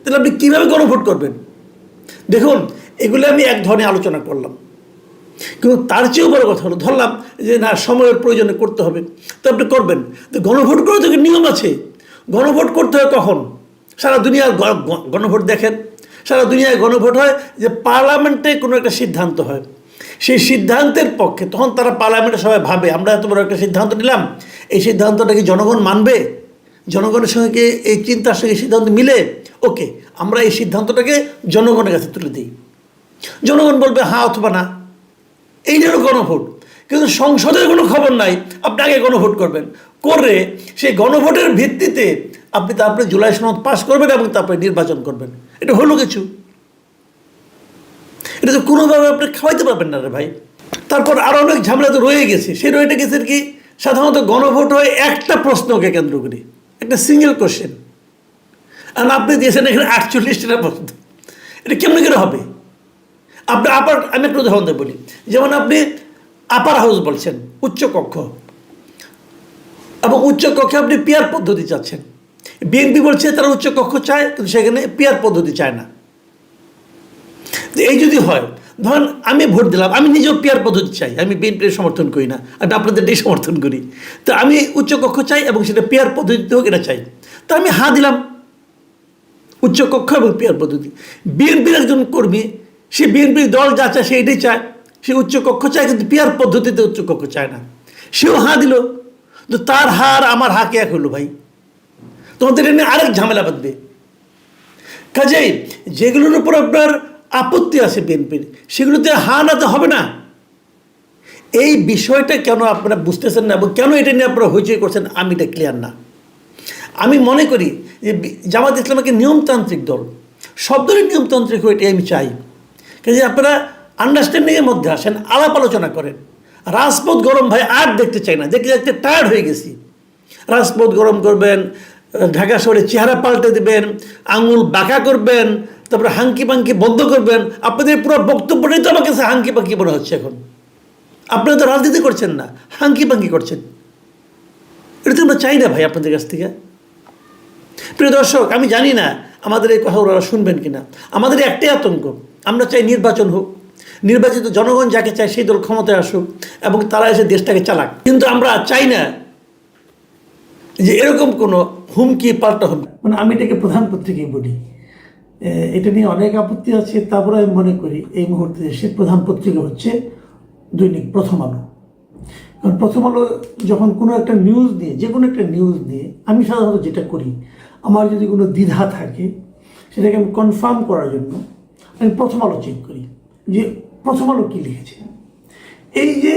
তাহলে আপনি কীভাবে গণভোট করবেন? দেখুন, এগুলো আমি এক ধরনের আলোচনা করলাম, কিন্তু তার চেয়েও বড় কথা হলো ধরলাম যে না সময়ের প্রয়োজনে করতে হবে, তো আপনি করবেন। তো গণভোট করে তো নিয়ম আছে। গণভোট করতে হয় কখন? সারা দুনিয়ার গণভোট দেখেন। সারা দুনিয়ায় গণভোট হয় যে পার্লামেন্টে কোনো একটা সিদ্ধান্ত হয়, সেই সিদ্ধান্তের পক্ষে তখন তারা পার্লামেন্টে সবাই ভাবে আমরা এত বড় একটা সিদ্ধান্ত নিলাম, এই সিদ্ধান্তটা কি জনগণ মানবে? জনগণের সঙ্গে কি এই চিন্তার সঙ্গে সিদ্ধান্ত মিলে? ওকে, আমরা এই সিদ্ধান্তটাকে জনগণের কাছে তুলে দিই। জনগণ বলবে হ্যাঁ অথবা না। এইটারও গণভোট। কিন্তু সংসদের কোনো খবর নাই, আপনি আগে গণভোট করবেন, করে সেই গণভোটের ভিত্তিতে আপনি তারপরে জুলাই সনদ পাস করবেন এবং তারপরে নির্বাচন করবেন। এটা হলো কিছু? এটা তো কোনোভাবে আপনি খাওয়াইতে পারবেন না রে ভাই। তারপর আরও অনেক ঝামেলা তো রয়ে গেছে। সেই রয়েটা গেছে কি, সাধারণত গণভোট হয় একটা প্রশ্নকে কেন্দ্র করে, একটা সিঙ্গেল কোশ্চেন। আর আপনি দিয়েছেন এখানে 48টা প্রশ্ন। এটা কেমন করে হবে? আমি একটা উদাহরণ দিয়ে বলি, যেমন আপনি আপার হাউস বলছেন, উচ্চ কক্ষ, এবং উচ্চ কক্ষে আপনি পিয়ার পদ্ধতি চাচ্ছেন। বিএনপি বলছে তারা উচ্চ কক্ষ চায়, কিন্তু সেখানে পিয়ার পদ্ধতি চায় না। এই যদি হয়, ধরেন আমি ভোট দিলাম, আমি নিজেও পিয়ার পদ্ধতি চাই, আমি বিএনপির সমর্থন করি না, আমি আপনাদেরটাই সমর্থন করি। তো আমি উচ্চ কক্ষ চাই এবং সেটা পিয়ার পদ্ধতিতে হোক, এটা চাই। তো আমি হ্যাঁ দিলাম, উচ্চ কক্ষ এবং পিয়ার পদ্ধতি। বিএনপির একজন কর্মী, সে বিএনপির দল যা চায় সে এটাই চায়, সে উচ্চ কক্ষ চায়, কিন্তু পিয়ার পদ্ধতিতে উচ্চ কক্ষ চায় না। সেও হ্যাঁ দিল, তো তার হার আমার হাকে এক হলো ভাই, তোমাদের এটা নিয়ে আরেক ঝামেলা বাঁধবে। কাজেই যেগুলোর উপর আপনার আপত্তি আছে বিএনপির, সেগুলোতে হ্যাঁ নাতে হবে না। এই বিষয়টা কেন আপনারা বুঝতেছেন না এবং কেন এটা নিয়ে আপনারা হইচই করছেন, আমি এটা ক্লিয়ার না। আমি মনে করি যে জামাত ইসলাম একটা নিয়মতান্ত্রিক দল, সব দলের নিয়মতান্ত্রিক হয়ে এটাই আমি চাই। কাজে আপনারা আন্ডারস্ট্যান্ডিংয়ের মধ্যে আসেন, আলাপ আলোচনা করেন। রাজপথ গরম ভাই আর দেখতে চাই না, দেখতে দেখতে টায়ার্ড হয়ে গেছি। রাজপথ গরম করবেন, ঢাকা শহরে চেহারা পাল্টে দেবেন, আঙুল বাঁকা করবেন, তারপরে হাঙ্কি পাঙ্কি বন্ধ করবেন। আপনাদের পুরো বক্তব্যটাই তো আমার কাছে হাঙ্কি পাঙ্কি মনে হচ্ছে এখন। আপনারা তো রাজনীতি করছেন না, হাঙ্কি পাঙ্কি করছেন। এটা তো আমরা চাই না ভাই আপনাদের কাছ থেকে। প্রিয় দর্শক, আমি জানি না আমাদের এই কথা ওরা শুনবেন কিনা। আমাদের একটাই আতঙ্ক, আমরা চাই নির্বাচন হোক, নির্বাচিত জনগণ যাকে চায় সেই দল ক্ষমতায় আসুক এবং তারা এসে দেশটাকে চালাক। কিন্তু আমরা চাই না যে এরকম কোনো হুমকি পাল্টা হবে। মানে আমি এটাকে প্রধান পত্রিকায় বলি, এটা নিয়ে অনেক আপত্তি আছে। তারপরে আমি মনে করি এই মুহূর্তে দেশের প্রধান পত্রিকা হচ্ছে দৈনিক প্রথম আলো। কারণ প্রথম আলো যখন কোনো একটা নিউজ নিয়ে, যে কোনো একটা নিউজ নিয়ে আমি সাধারণত যেটা করি, আমার যদি কোনো দ্বিধা থাকে সেটাকে আমি কনফার্ম করার জন্য আমি প্রথম আলো চেক করি যে প্রথম আলো কী লিখেছে। এই যে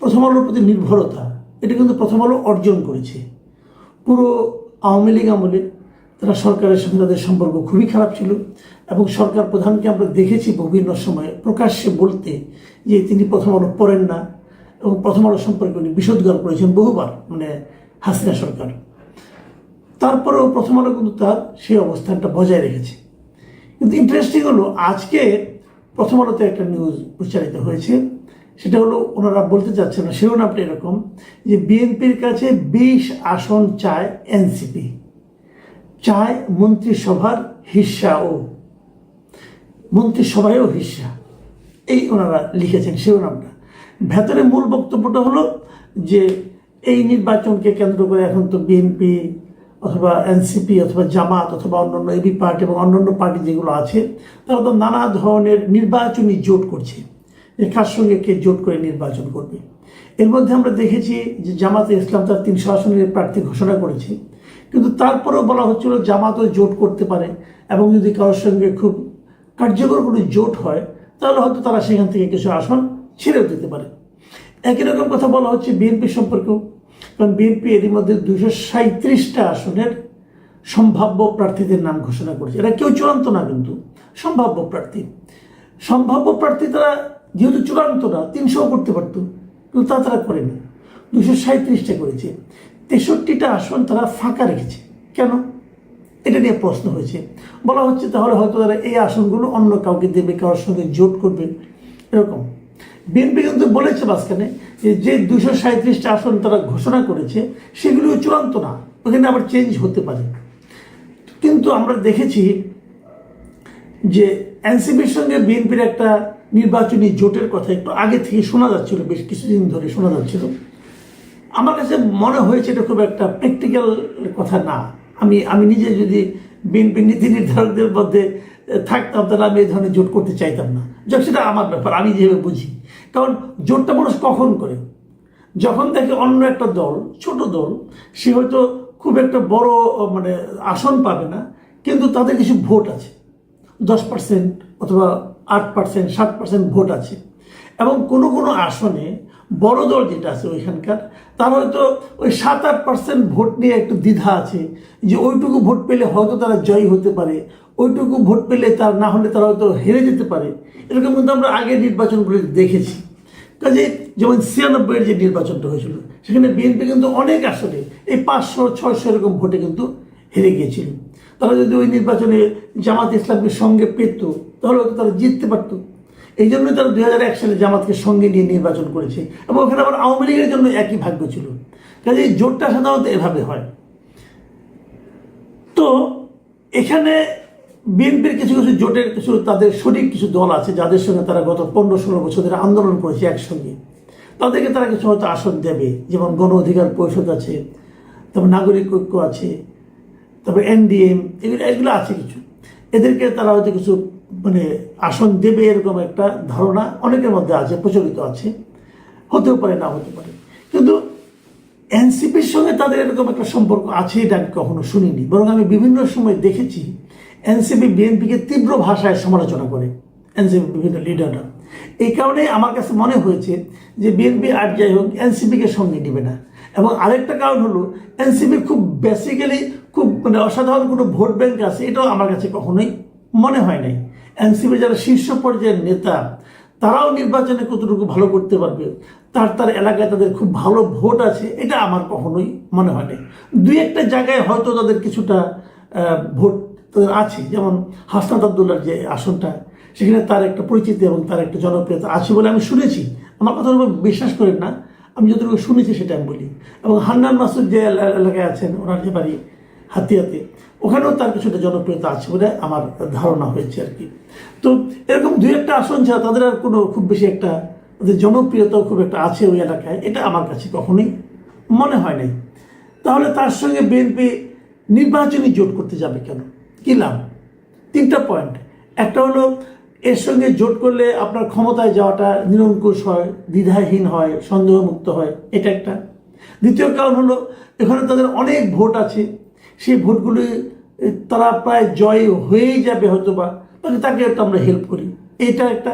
প্রথম আলোর প্রতি নির্ভরতা, এটা কিন্তু প্রথম আলো অর্জন করেছে। পুরো আওয়ামী লীগ আমলে তারা সরকারের সঙ্গে তাদের সম্পর্ক খুবই খারাপ ছিল এবং সরকার প্রধানকে আমরা দেখেছি বিভিন্ন সময়ে প্রকাশ্যে বলতে যে তিনি প্রথম আলো পড়েন না, এবং প্রথম আলো সম্পর্কে উনি বিষোদ্গার করেছেন বহুবার, মানে হাসিনা সরকার। তারপরেও প্রথম আলো কিন্তু তার সেই অবস্থানটা বজায় রেখেছে। কিন্তু ইন্টারেস্টিং হলো, আজকে প্রথম আলোতে একটা নিউজ প্রচারিত হয়েছে, সেটা হলো ওনারা বলতে চাচ্ছেন না, শিরোনামটা এরকম যে বিএনপির কাছে 20 আসন চায় এনসিপি, চায় মন্ত্রিসভার হিস্সাও, মন্ত্রিসভায়ও হিস্সা। এই ওনারা লিখেছেন শিরোনামটা। ভেতরে মূল বক্তব্যটা হলো যে এই নির্বাচনকে কেন্দ্র করে এখন তো বিএনপি অথবা এনসিপি অথবা জামাত অথবা অন্যান্য এবি পার্টি এবং অন্যান্য পার্টি যেগুলো আছে, তারা তো নানা ধরনের নির্বাচনী জোট করছে, যে কার সঙ্গে কে জোট করে নির্বাচন করবে। এর মধ্যে আমরা দেখেছি যে জামাতে ইসলাম তার 300 আসনের প্রার্থী ঘোষণা করেছে, কিন্তু তারপরেও বলা হচ্ছিল জামাতও জোট করতে পারে এবং যদি কারোর সঙ্গে খুব কার্যকর কোনো জোট হয় তাহলে হয়তো তারা সেখান থেকে কিছু আসন ছেড়েও দিতে পারে। একই রকম কথা বলা হচ্ছে বিএনপি সম্পর্কেও, কারণ বিএনপি এরই মধ্যে 237টা আসনের সম্ভাব্য প্রার্থীদের নাম ঘোষণা করেছে। এরা কেউ চূড়ান্ত না, কিন্তু সম্ভাব্য প্রার্থী। সম্ভাব্য প্রার্থী তারা যেহেতু চূড়ান্ত না, 300 করতে পারত, কিন্তু তা তারা করেনি, 237টা করেছে। 63টা আসন তারা ফাঁকা রেখেছে। কেন? এটা নিয়ে প্রশ্ন হয়েছে। বলা হচ্ছে তাহলে হয়তো তারা এই আসনগুলো অন্য কাউকে দেবে, কারোর সঙ্গে জোট করবে, এরকম। বিএনপি কিন্তু বলেছে মাঝখানে যে 237টা আসন তারা ঘোষণা করেছে সেগুলো চূড়ান্ত না, ওখানে আবার চেঞ্জ হতে পারে। কিন্তু আমরা দেখেছি যে এনসিপির সঙ্গে বিএনপির একটা নির্বাচনী জোটের কথা একটু আগে থেকে শোনা যাচ্ছিল, বেশ কিছুদিন ধরে শোনা যাচ্ছিল। আমার কাছে মনে হয়েছে এটা খুব একটা প্র্যাকটিক্যাল কথা না। আমি নিজে যদি বিএনপি নীতি নির্ধারকদের মধ্যে থাকতাম তাহলে আমি এই ধরনের জোট করতে চাইতাম না। যখন সেটা আমার ব্যাপার, আমি যেভাবে বুঝি। কারণ জোটটা মানুষ কখন করে? যখন দেখে অন্য একটা দল, ছোট দল, সে হয়তো খুব একটা বড় মানে আসন পাবে না, কিন্তু তাদের কিছু ভোট আছে, 10% অথবা 8%, 7% ভোট আছে, এবং কোনো কোনো আসনে বড় দল যেটা আছে ওইখানকার, তার হয়তো ওই 7-8% ভোট নিয়ে একটু দ্বিধা আছে যে ওইটুকু ভোট পেলে হয়তো তারা জয়ী হতে পারে, ওইটুকু ভোট পেলে তার না হলে তারা হয়তো হেরে যেতে পারে। এরকম কিন্তু আমরা আগের নির্বাচনগুলি দেখেছি। কাজে যেমন 96-এর যে নির্বাচনটা হয়েছিল, সেখানে বিএনপি কিন্তু অনেক আসনে এই 500-600 এরকম ভোটে কিন্তু হেরে গিয়েছিল। তারা যদি ওই নির্বাচনে জামাত ইসলামকে সঙ্গে পেত তাহলে হয়তো তারা জিততে পারতো। এই জন্যই তারা 2001 সালে জামাতকে সঙ্গে নিয়ে নির্বাচন করেছে, এবং ওখানে আবার আওয়ামী লীগের জন্য একই ভাগ্য ছিল। কাজে এই জোটটা সাধারণত এভাবে হয়। তো এখানে বিএনপির কিছু কিছু জোটের কিছু তাদের শরিক কিছু দল আছে যাদের সঙ্গে তারা গত 15-16 বছর ধরে আন্দোলন করেছে একসঙ্গে, তাদেরকে তারা কিছু হয়তো আসন দেবে। যেমন গণ অধিকার পরিষদ আছে, তারপর নাগরিক ঐক্য আছে, তারপর এনডিএম, এগুলো আছে কিছু। এদেরকে তারা হয়তো কিছু মানে আসন দেবে এরকম একটা ধারণা অনেকের মধ্যে আছে, প্রচলিত আছে। হতেও পারে, না হতে পারে। কিন্তু এনসিপির সঙ্গে তাদের এরকম একটা সম্পর্ক আছে এটা আমি কখনো শুনিনি। বরং আমি বিভিন্ন সময় দেখেছি এনসিপি বিএনপিকে তীব্র ভাষায় সমালোচনা করে, এনসিপি বিভিন্ন লিডাররা। এই কারণে আমার কাছে মনে হয়েছে যে বিএনপি আর যাই হোক এনসিপিকে সঙ্গে নেবে না। এবং আরেকটা কারণ হলো এনসিপির খুব বেসিক্যালি খুব মানে অসাধারণ কোনো ভোট ব্যাংক আছে, এটাও আমার কাছে কখনোই মনে হয় নাই। এনসিপির যারা শীর্ষ পর্যায়ের নেতা তারাও নির্বাচনে কতটুকু ভালো করতে পারবে, তার এলাকায় তাদের খুব ভালো ভোট আছে, এটা আমার কখনোই মনে হয় নাই। দুই একটা জায়গায় হয়তো তাদের কিছুটা ভোট তাদের আছে, যেমন হাসনাত আবদুল্লাহর যে আসনটা, সেখানে তার একটা পরিচিতি এবং তার একটা জনপ্রিয়তা আছে বলে আমি শুনেছি। আমার কথা বিশ্বাস করেন না, আমি যতটুকু শুনেছি সেটা আমি বলি। এবং হান্নান মাসুদ যে এলাকায় আছেন, ওনার যে বাড়ি হাতিয়াতে, ওখানেও তার কিছুটা জনপ্রিয়তা আছে বলে আমার ধারণা হয়েছে আর কি। তো এরকম দুই একটা আসন ছাড়া তাদের আর কোনো খুব বেশি একটা তাদের জনপ্রিয়তাও খুব একটা আছে ওই এলাকায়, এটা আমার কাছে কখনোই মনে হয় নাই। তাহলে তার সঙ্গে বিএনপি নির্বাচনী জোট করতে যাবে কেন, কী লাভ? 3টা পয়েন্ট। একটা হলো এর সঙ্গে জোট করলে আপনার ক্ষমতায় যাওয়াটা নিরঙ্কুশ হয়, দ্বিধাহীন হয়, সন্দেহমুক্ত হয়, এটা একটা। দ্বিতীয় কারণ হলো এখানে তাদের অনেক ভোট আছে, সেই ভোটগুলি তারা প্রায় জয় হয়েই যাবে হয়তো বা, তাহলে তাকে একটু আমরা হেল্প করি, এটা একটা।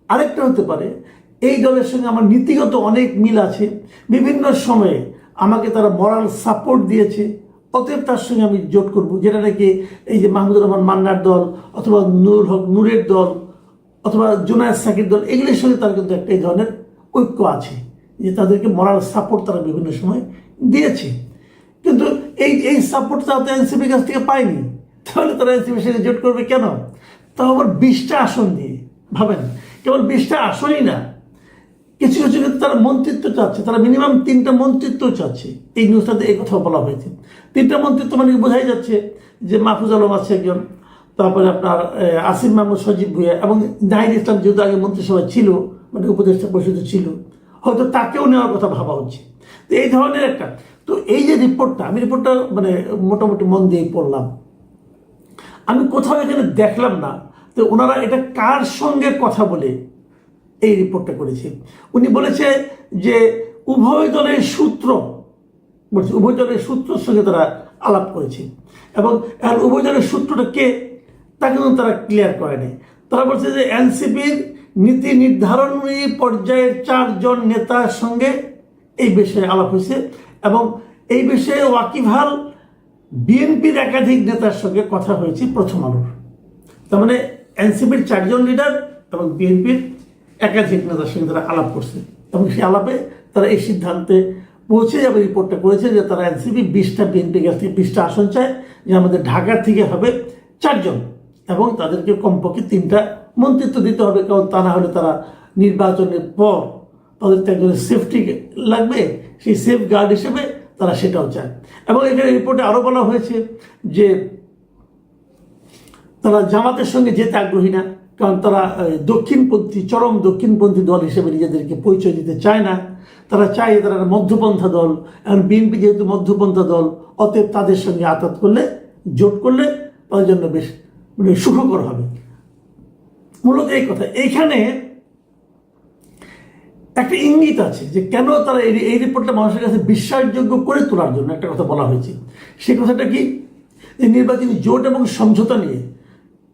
আরেকটা হতে পারে এই দলের সঙ্গে আমার নীতিগত অনেক মিল আছে, বিভিন্ন সময়ে আমাকে তারা মরাল সাপোর্ট দিয়েছে, অতএব তার সঙ্গে আমি জোট করব। যেটা নাকি এই যে মাহমুদুর রহমান মান্নার দল অথবা নুরুল হক নূরের দল অথবা জুনায়েদ সাকির দল, এগুলির সঙ্গে তার কিন্তু একটা এই ধরনের ঐক্য আছে যে তাদেরকে মরাল সাপোর্ট তারা বিভিন্ন সময় দিয়েছে। কিন্তু এই সাপোর্টটা তো এনসিপির কাছ থেকে পায়নি, তাহলে তারা এনসিপির সঙ্গে জোট করবে কেন? তাও আবার 20টা আসন দিয়ে। ভাবেন, কেবল 20টা আসনই না, কিছু কিছু ক্ষেত্রে তারা মন্ত্রিত্ব চাচ্ছে, তারা মিনিমাম 3টা মন্ত্রিত্ব চাচ্ছে। এই নিউজটাতে এই কথা বলা হয়েছে। 3টা মন্ত্রিত্ব মানে বোঝাই যাচ্ছে যে মাহফুজ আলম আছে একজন, তারপরে আপনার আসিফ মাহমুদ, সজীব ভুঁইয়া এবং জাহিদ ইসলাম যেহেতু আগে মন্ত্রিসভায় ছিল, মানে উপদেষ্টা পরিষদে ছিল, হয়তো তাকেও নেওয়ার কথা ভাবা হচ্ছে। তো এই ধরনের একটা, তো এই যে রিপোর্টটা, আমি রিপোর্টটা মানে মোটামুটি মন দিয়ে পড়লাম, আমি কোথাও এখানে দেখলাম না তো ওনারা এটা কার সঙ্গে কথা বলে এই রিপোর্টটা করেছে। উনি বলেছে যে উভয় দলের সূত্র, বলছে উভয় দলের সূত্রের সঙ্গে তারা আলাপ করেছে, এবং উভয় দলের সূত্রটা কে তা কিন্তু তারা ক্লিয়ার করেনি। তারা বলছে যে এনসিপির নীতি নির্ধারণী পর্যায়ের 4 জন নেতার সঙ্গে এই বিষয়ে আলাপ হয়েছে, এবং এই বিষয়ে ওয়াকিবহাল বিএনপির একাধিক নেতার সঙ্গে কথা হয়েছে প্রথম আলোর। তার মানে এনসিপির 4 জন লিডার এবং বিএনপির একাধিক নেতার সঙ্গে তারা আলাপ করছে, এবং সেই আলাপে তারা এই সিদ্ধান্তে পৌঁছে যাবে, রিপোর্টটা করেছে যে তারা এনসিপি 20টা, বিএনপির কাছ থেকে 20টা আসন চায়, যে আমাদের ঢাকার থেকে হবে 4 জন, এবং তাদেরকে কমপক্ষে 3টা মন্ত্রিত্ব দিতে হবে, কারণ তা না হলে তারা নির্বাচনের পর তাদের তো একজনের সেফটি লাগবে, সেই সেফ গার্ড হিসেবে তারা সেটাও চায়। এবং এখানে রিপোর্টে আরও বলা হয়েছে যে তারা জামাতের সঙ্গে যেতে আগ্রহী না, কারণ তারা দক্ষিণপন্থী, চরম দক্ষিণপন্থী দল হিসেবে নিজেদেরকে পরিচয় দিতে চায় না। তারা চায় তারা মধ্যপন্থা দল, এবং বিএনপি যেহেতু মধ্যপন্থা দল, অতএব তাদের সঙ্গে আতাত করলে, জোট করলে তাদের জন্য বেশ মানে সুখকর হবে। মূলত এই কথা। এইখানে একটা ইঙ্গিত আছে যে কেন তারা এই রিপোর্টটা মানুষের কাছে বিশ্বাসযোগ্য করে তোলার জন্য একটা কথা বলা হয়েছে। সেই কথাটা কি, নির্বাচনী জোট এবং সমঝোতা নিয়ে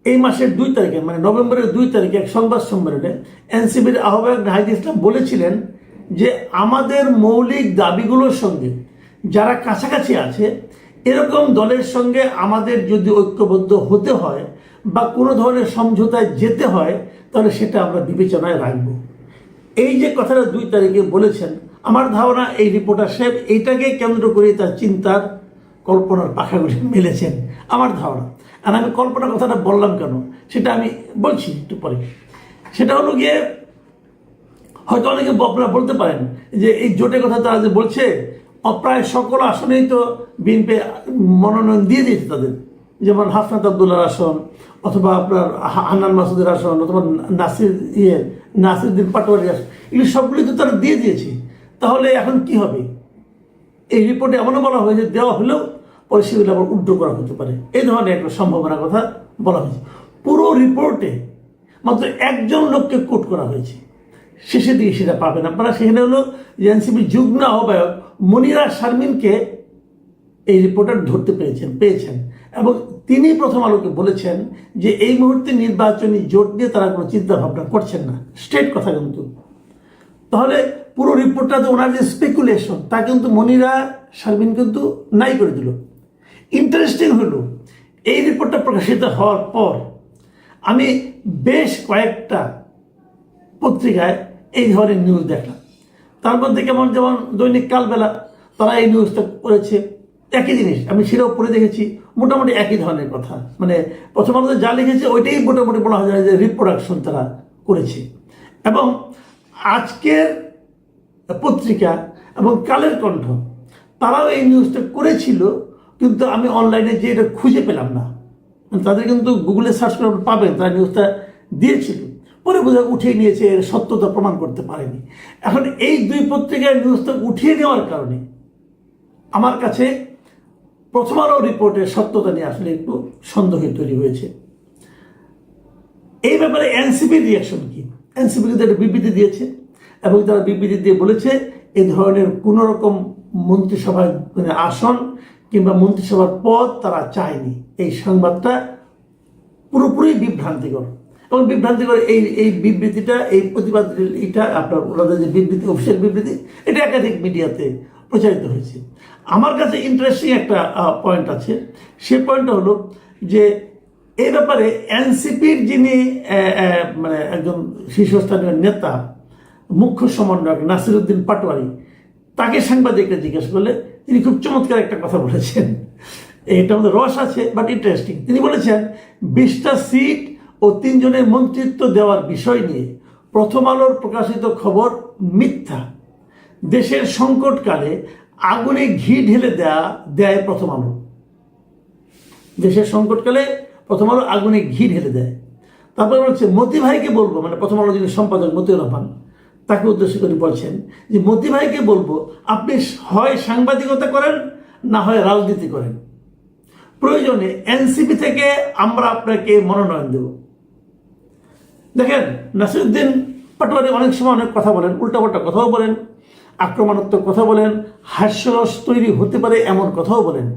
এই মাসের 2 তারিখে, মানে নভেম্বরের 2 তারিখে এক সংবাদ সম্মেলনে এনসিপির আহ্বায়ক জাহিদ ইসলাম বলেছিলেন যে আমাদের মৌলিক দাবিগুলোর সঙ্গে যারা কাছাকাছি আছে এরকম দলের সঙ্গে আমাদের যদি ঐক্যবদ্ধ হতে হয় বা কোনো ধরনের সমঝোতায় যেতে হয়, তাহলে সেটা আমরা বিবেচনায় রাখব। এই যে কথাটা 2 তারিখে বলেছেন, আমার ধারণা এই রিপোর্টার সাহেব এইটাকে কেন্দ্র করে তার চিন্তার কল্পনার পাখাগুলি মেলেছেন আমার ধারণা। আর আমি কল্পনার কথাটা বললাম কেন সেটা আমি বলছি একটু পরে। সেটা হলো গিয়ে হয়তো অনেকে আপনারা বলতে পারেন যে এই জোটের কথা তারা যে বলছে, প্রায় সকল আসনেই তো বিএনপি মনোনয়ন দিয়ে দিয়েছে তাদের, যেমন হাসনাত আবদুল্লাহর আসন, অথবা আপনার হান্নান মাসুদের আসন, অথবা নাসিরউদ্দিন পাটোয়ারির আসন, এগুলি সবগুলি তো তারা দিয়ে দিয়েছে। তাহলে এখন কি হবে? এই রিপোর্টে এমনও বলা হয়েছে দেওয়া হলেও পরে সেগুলো আবার উল্টো করা হতে পারে, এই ধরনের একটা সম্ভাবনার কথা বলা হয়েছে। পুরো রিপোর্টে মাত্র একজন লোককে কোট করা হয়েছে, শেষের দিকে সেটা পাবেন আপনারা। সেখানে হলো যে এনসিপির যুগ্ম আহ্বায়ক মনিরা শারমিনকে এই রিপোর্টার ধরতে পেয়েছেন এবং তিনি প্রথম আলোকে বলেছেন যে এই মুহূর্তে নির্বাচনী জোট নিয়ে তারা কোনো চিন্তা ভাবনা করছেন না, স্ট্রেট কথা কিন্তু। তাহলে পুরো রিপোর্টটা তো ওনার যে স্পেকুলেশন তা কিন্তু মনিরা শারমিন কিন্তু নাই করে দিল। ইন্টারেস্টিং হলো এই রিপোর্টটা প্রকাশিত হওয়ার পর আমি বেশ কয়েকটা পত্রিকায় এই ধরনের নিউজ দেখলাম। তার মধ্যে যেমন দৈনিক কালবেলা তারা এই নিউজটা করেছে, একই জিনিস আমি সেটাও পড়ে দেখেছি, মোটামুটি একই ধরনের কথা। মানে প্রথমত যা লিখেছে ওইটাই মোটামুটি বলা যায় যে রিপ্রোডাকশন তারা করেছে। এবং আজকের পত্রিকা এবং কালের কণ্ঠ তারাও এই নিউজটা করেছিল, কিন্তু আমি অনলাইনে যে এটা খুঁজে পেলাম না। তাদের কিন্তু গুগলে সার্চ করে পাবেন, তারা নিউজটা দিয়েছিল, পরে বোঝা উঠিয়ে নিয়েছে, এর সত্যতা প্রমাণ করতে পারেনি। এখন এই দুই পত্রিকার নিউজটা উঠিয়ে নেওয়ার কারণে আমার কাছে প্রথম আলো রিপোর্টের সত্যতা নিয়ে আসলে একটু সন্দেহ তৈরি হয়েছে। এই ব্যাপারে এনসিপির রিয়াকশন কি? এনসিপি কিন্তু একটা বিবৃতি দিয়েছে এবং তারা বিবৃতি দিয়ে বলেছে এই ধরনের কোনো রকম মন্ত্রিসভায় আসন কিংবা মন্ত্রিসভার পদ তারা চায়নি। এই সংবাদটা পুরোপুরি বিভ্রান্তিকর এবং বিভ্রান্তিকর এই বিবৃতিটা, এই প্রতিবাদ, এটা আপনার ওনাদের যে বিবৃতি, অফিসিয়াল বিবৃতি, এটা একাধিক মিডিয়াতে প্রচারিত হয়েছে। আমার কাছে ইন্টারেস্টিং একটা পয়েন্ট আছে। সে পয়েন্টটা হলো যে এই ব্যাপারে এনসিপির যিনি মানে একজন শীর্ষস্থানীয় নেতা, মুখ্য সমন্বয়ক নাসিরউদ্দিন পাটোয়ারি, তাকে সাংবাদিকরা জিজ্ঞেস করলে তিনি খুব চমৎকার একটা কথা বলেছেন। এটা আমাদের রস আছে বাট ইন্টারেস্টিং। তিনি বলেছেন 20টা সিট ও 3 জনের মন্ত্রিত্ব দেওয়ার বিষয় নিয়ে প্রথম আলোর প্রকাশিত খবর মিথ্যা। দেশের সংকটকালে আগুনে ঘি ঢেলে দেয় প্রথম আলো। দেশের সংকটকালে প্রথম আলো আগুনে ঘি ঢেলে দেয়। তারপরে বলছে মতি ভাইকে বলবো, মানে প্রথম আলো যিনি সম্পাদক মতিউর রহমান, তাকে উদ্দেশ্য করে বলছেন যে মতি ভাইকে বলবো আপনি হয় সাংবাদিকতা করেন না হয় রাজনীতি করেন, প্রয়োজনে এনসিপি থেকে আমরা আপনাকে মনোনয়ন দেব। দেখেন, নাসিরউদ্দিন পাটোয়ারি অনেক সময় অনেক কথা বলেন, উল্টাপাল্টা কথাও বলেন, আক্রমণাত্মক কথা বলেন, হাস্যরস তৈরি হতে পারে এমন কথাও বলেন।